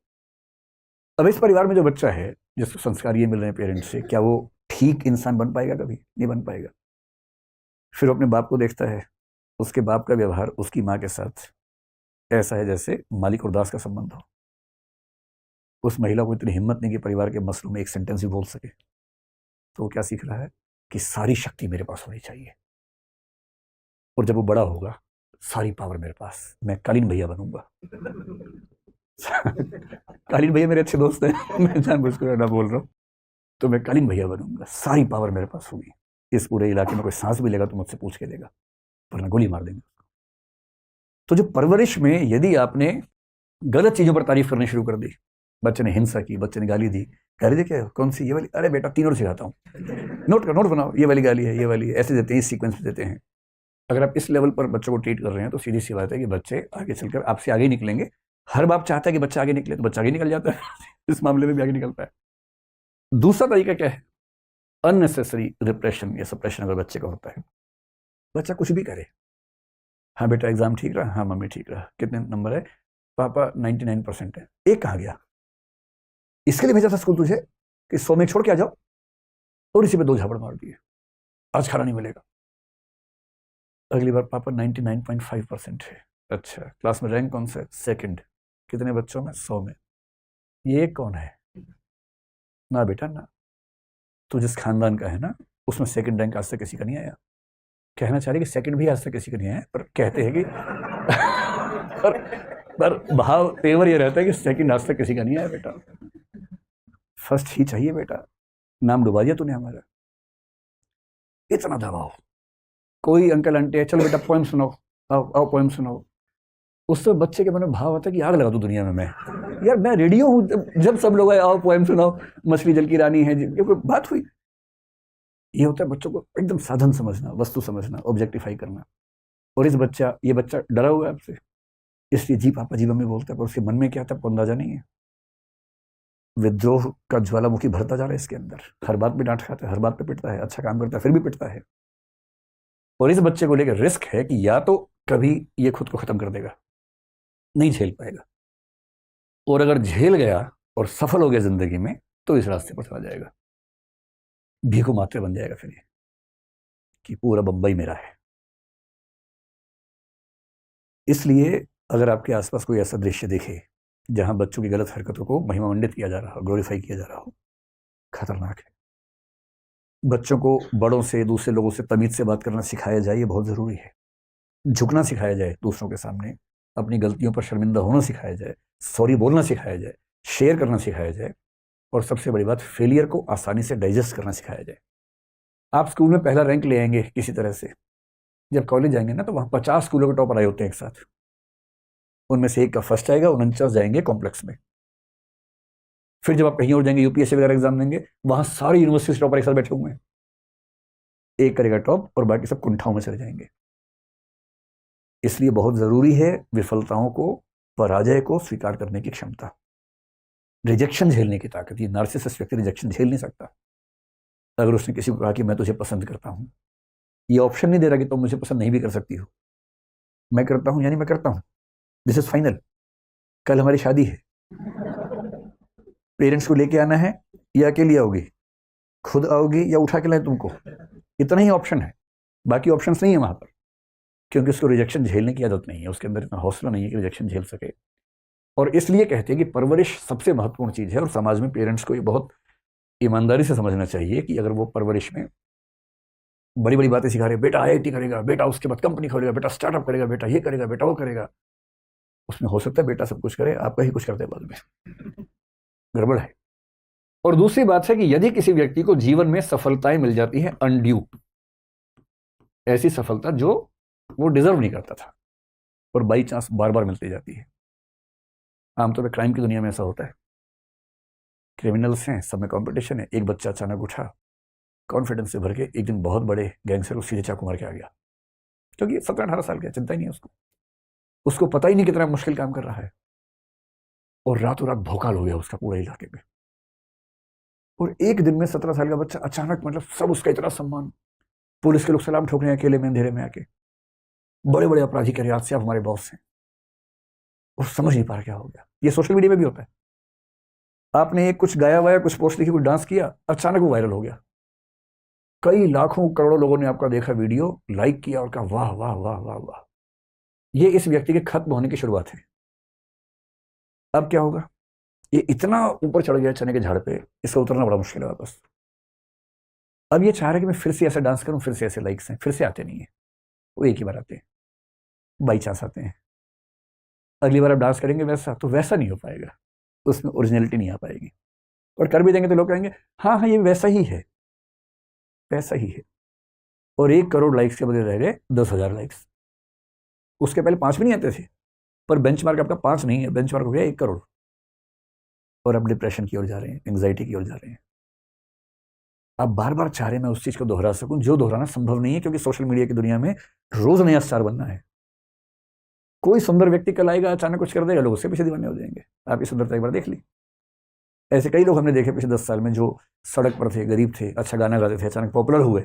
अब इस परिवार में जो बच्चा है जिसको संस्कार ये मिल रहे हैं पेरेंट्स से, क्या वो ठीक इंसान बन पाएगा? कभी नहीं बन पाएगा। फिर अपने बाप को देखता है, उसके बाप का व्यवहार उसकी माँ के साथ ऐसा है जैसे मालिक और दास का संबंध हो। उस महिला को इतनी हिम्मत नहीं कि परिवार के मसलों में एक सेंटेंस भी बोल सके। तो वो क्या सीख रहा है कि सारी शक्ति मेरे पास होनी चाहिए, और जब वो बड़ा होगा सारी पावर मेरे पास, मैं कालीन भैया बनूंगा। कालीन भैया मेरे अच्छे दोस्त हैं, मैं जानबूझकर ना बोल रहा हूँ। तो मैं कालीन भैया बनूंगा, सारी पावर मेरे पास होगी, इस पूरे इलाके में कोई सांस भी लेगा तो मुझसे पूछ के देगा, वरना गोली मार देंगे। तो जो परवरिश में यदि आपने गलत चीजों पर तारीफ करनी शुरू कर दी, बच्चे ने हिंसा की, बच्चे ने गाली दी, गाली दे क्या कौन सी, ये वाली, अरे बेटा तीनों सिखाता हूँ, नोट बनाओ, ये वाली गाली है, ये वाली है, ऐसे देते हैं, इस सीक्वेंस में देते हैं। अगर आप इस लेवल पर बच्चों को ट्रीट कर रहे हैं तो सीधी सी बात है कि बच्चे आगे चलकर आपसे आगे निकलेंगे। हर बाप चाहता है कि बच्चा आगे निकले, तो बच्चा आगे निकल जाता है। इस मामले में भी आगे निकलता है। दूसरा तरीका क्या है, अननेसेसरी रिप्रेशन या सप्रेशन अगर बच्चे का होता है, बच्चा कुछ भी करे, हाँ बेटा एग्जाम ठीक रहा, हाँ मम्मी ठीक रहा, कितने नंबर है पापा, 99% है, एक कहाँ गया, इसके लिए भेजा था स्कूल तुझे कि 100 में छोड़ के आ जाओ, और इसी पे 2 झापड़ मार दिए, आज खाना नहीं मिलेगा। अगली बार पापा 99.5% है, अच्छा क्लास में रैंक कौन सा है, सेकंड, कितने बच्चों में, 100 में, ये कौन है, ना बेटा ना, तू जिस खानदान का है ना उसमें सेकंड रैंक आज तक किसी का नहीं आया। कहना चाह रहे कि सेकंड भी आज तक किसी का नहीं आया, पर कहते हैं कि पर भाव तेवर ये रहता है कि सेकंड आज तक किसी का नहीं आया बेटा, फर्स्ट ही चाहिए बेटा, नाम डुबा दिया तूने हमारा। इतना दबाव, कोई अंकल आंटी है, चलो बेटा पोएम सुनाओ, आओ आओ पोएम सुनाओ, उससे बच्चे के मन में भाव आता है कि आग लगा दूं दुनिया में मैं, यार मैं रेडियो हूँ, जब सब लोग आए आओ पोएम सुनाओ, मछली जल की रानी है, ये कोई बात हुई। ये होता है बच्चों को एकदम साधन समझना, वस्तु समझना, ऑब्जेक्टिफाई करना। और ये बच्चा डरा हुआ है आपसे, इसलिए जी पापा जी मम्मी बोलता है, पर उसके मन में क्या था आपको अंदाजा नहीं है। विद्रोह का ज्वालामुखी भरता जा रहा है इसके अंदर, हर बात पे डांट खाता है, हर बात पे पिटता है, अच्छा काम करता है फिर भी पिटता है। और इस बच्चे को लेकर रिस्क है कि या तो कभी ये खुद को खत्म कर देगा, नहीं झेल पाएगा, और अगर झेल गया और सफल हो गया जिंदगी में तो इस रास्ते पर चला जाएगा, भीखू मात्रे बन जाएगा फिर ये कि पूरा बम्बई मेरा है। इसलिए अगर आपके आसपास कोई ऐसा दृश्य देखे जहां बच्चों की गलत हरकतों को महिमामंडित किया जा रहा हो, ग्लोरीफाई किया जा रहा हो, खतरनाक है। बच्चों को बड़ों से, दूसरे लोगों से तमीज से बात करना सिखाया जाए, ये बहुत ज़रूरी है। झुकना सिखाया जाए दूसरों के सामने, अपनी गलतियों पर शर्मिंदा होना सिखाया जाए, सॉरी बोलना सिखाया जाए, शेयर करना सिखाया जाए, और सबसे बड़ी बात फेलियर को आसानी से डाइजेस्ट करना सिखाया जाए। आप स्कूल में पहला रैंक ले आएंगे किसी तरह से, जब कॉलेज जाएंगे ना तो वहाँ 50 स्कूलों के टॉपर आए होते हैं एक साथ, उनमें से एक का फर्स्ट आएगा, 49 जाएंगे कॉम्प्लेक्स में। फिर जब आप कहीं और जाएंगे यूपीएससी वगैरह एग्जाम देंगे, वहां सारी यूनिवर्सिटी टॉपर एक साथ बैठे हुए हैं, एक करेगा टॉप और बाकी सब कुंठाओं में चले जाएंगे। इसलिए बहुत जरूरी है विफलताओं को, पराजय को स्वीकार करने की क्षमता, रिजेक्शन झेलने की ताकत। ये नार्सिसिस्ट व्यक्ति रिजेक्शन झेल नहीं सकता। अगर उसने किसी को कहा कि मैं तुझे पसंद करता हूं, ये ऑप्शन नहीं दे रहा कि तुम मुझे पसंद नहीं भी कर सकती हो, मैं करता हूं यानी मैं करता हूं, दिस इज फाइनल, कल हमारी शादी है, पेरेंट्स को लेके आना है या अकेली आओगी, खुद आओगी या उठा के लाए तुमको, इतना ही ऑप्शन है। बाकी ऑप्शंस नहीं है वहाँ पर, क्योंकि उसको रिजेक्शन झेलने की आदत नहीं है, उसके अंदर इतना हौसला नहीं है कि रिजेक्शन झेल सके। और इसलिए कहते हैं कि परवरिश सबसे महत्वपूर्ण चीज़ है, और समाज में पेरेंट्स को ये बहुत ईमानदारी से समझना चाहिए कि अगर वो परवरिश में बड़ी बड़ी बातें सिखा रहे, बेटा IIT करेगा, बेटा उसके बाद कंपनी खोलेगा, बेटा स्टार्टअप करेगा, बेटा ये करेगा, बेटा वो करेगा, उसमें हो सकता है बेटा सब कुछ करे, आपका ही कुछ करते हैं बाद में, गड़बड़ है। और दूसरी बात है कि यदि किसी व्यक्ति को जीवन में सफलताएं मिल जाती हैं अनड्यू, ऐसी सफलता जो वो डिजर्व नहीं करता था और बाई चांस बार बार मिलती जाती है, आमतौर पर क्राइम की दुनिया में ऐसा होता है, क्रिमिनल्स हैं, सब में कंपटीशन है, एक बच्चा अचानक उठा कॉन्फिडेंस से भर के, एक दिन बहुत बड़े गैंगस्टर को सीधे चाकू मार के आ गया, क्योंकि 17-18 साल का, चिंता ही नहीं है उसको पता ही नहीं कितना मुश्किल काम कर रहा है, और रातों रात भौकाल हो गया उसका पूरे इलाके में। और एक दिन में 17 साल का बच्चा अचानक, मतलब सब उसका इतना सम्मान, पुलिस के लोग सलाम ठोक रहे हैं अकेले में अंधेरे में आके, बड़े बड़े अपराधी कह रहे हैं आज से आप हमारे बॉस हैं, वो समझ नहीं पा रहा क्या हो गया। ये सोशल मीडिया में भी होता है, आपने एक कुछ गाया वाया, कुछ पोस्ट लिखी, कुछ डांस किया, अचानक वो वायरल हो गया, कई लाखों करोड़ों लोगों ने आपका देखा वीडियो, लाइक किया और कहा वाह वाह वाह वाह वाह। ये इस व्यक्ति के खत्म होने की शुरुआत है। अब क्या होगा, ये इतना ऊपर चढ़ गया चने के झाड़ पे, इसका उतरना बड़ा मुश्किल है वापस। अब ये चाह रहा है कि मैं फिर से ऐसा डांस करूं, फिर से ऐसे लाइक्स हैं, फिर से आते नहीं है, वो एक ही बार आते हैं, बाई चांस आते हैं। अगली बार आप डांस करेंगे वैसा, तो वैसा नहीं हो पाएगा, उसमें ओरिजिनलिटी नहीं आ पाएगी, और कर भी देंगे तो लोग कहेंगे हाँ हाँ ये वैसा ही है, वैसा ही है। और 1 करोड़ लाइक्स के बदले रह गए 10,000 लाइक्स। उसके पहले 5 भी नहीं आते थे, पर बेंचमार्क आपका 5 नहीं है, बेंचमार्क हो गया 1 करोड़, और अब डिप्रेशन की ओर जा रहे हैं, एंग्जाइटी की ओर जा रहे हैं। आप बार बार चाह रहे हैं मैं उस चीज को दोहरा सकूं जो दोहराना संभव नहीं है, क्योंकि सोशल मीडिया की दुनिया में रोज नया स्टार बनना है। कोई सुंदर व्यक्ति कल आएगा, अचानक कुछ कर देगा, लोग उससे पीछे दीवाने हो जाएंगे। आपकी सुंदरता एक बार देख ली। ऐसे कई लोग हमने देखे पिछले 10 साल में, जो सड़क पर थे, गरीब थे, अच्छा गाना गाते थे, अचानक पॉपुलर हुए,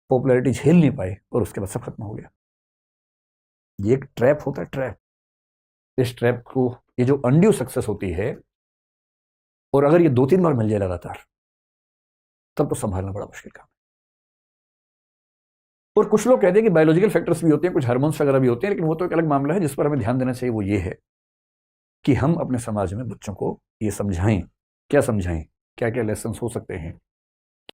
पॉपुलैरिटी झेल नहीं पाए, और उसके बाद सब खत्म हो गया। ये एक ट्रैप होता है, ट्रैप। इस ट्रैप को, ये जो अनड्यू सक्सेस होती है, और अगर ये 2-3 बार मिल जाए लगातार, तब तो संभालना बड़ा मुश्किल काम है। और कुछ लोग कहते हैं कि बायोलॉजिकल फैक्टर्स भी होते हैं, कुछ हार्मोन्स वगैरह भी होते हैं, लेकिन वो तो एक अलग मामला है जिस पर हमें ध्यान देना चाहिए। वो ये है कि हम अपने समाज में बच्चों को ये समझाएं, क्या समझाएं, क्या क्या लेसन हो सकते हैं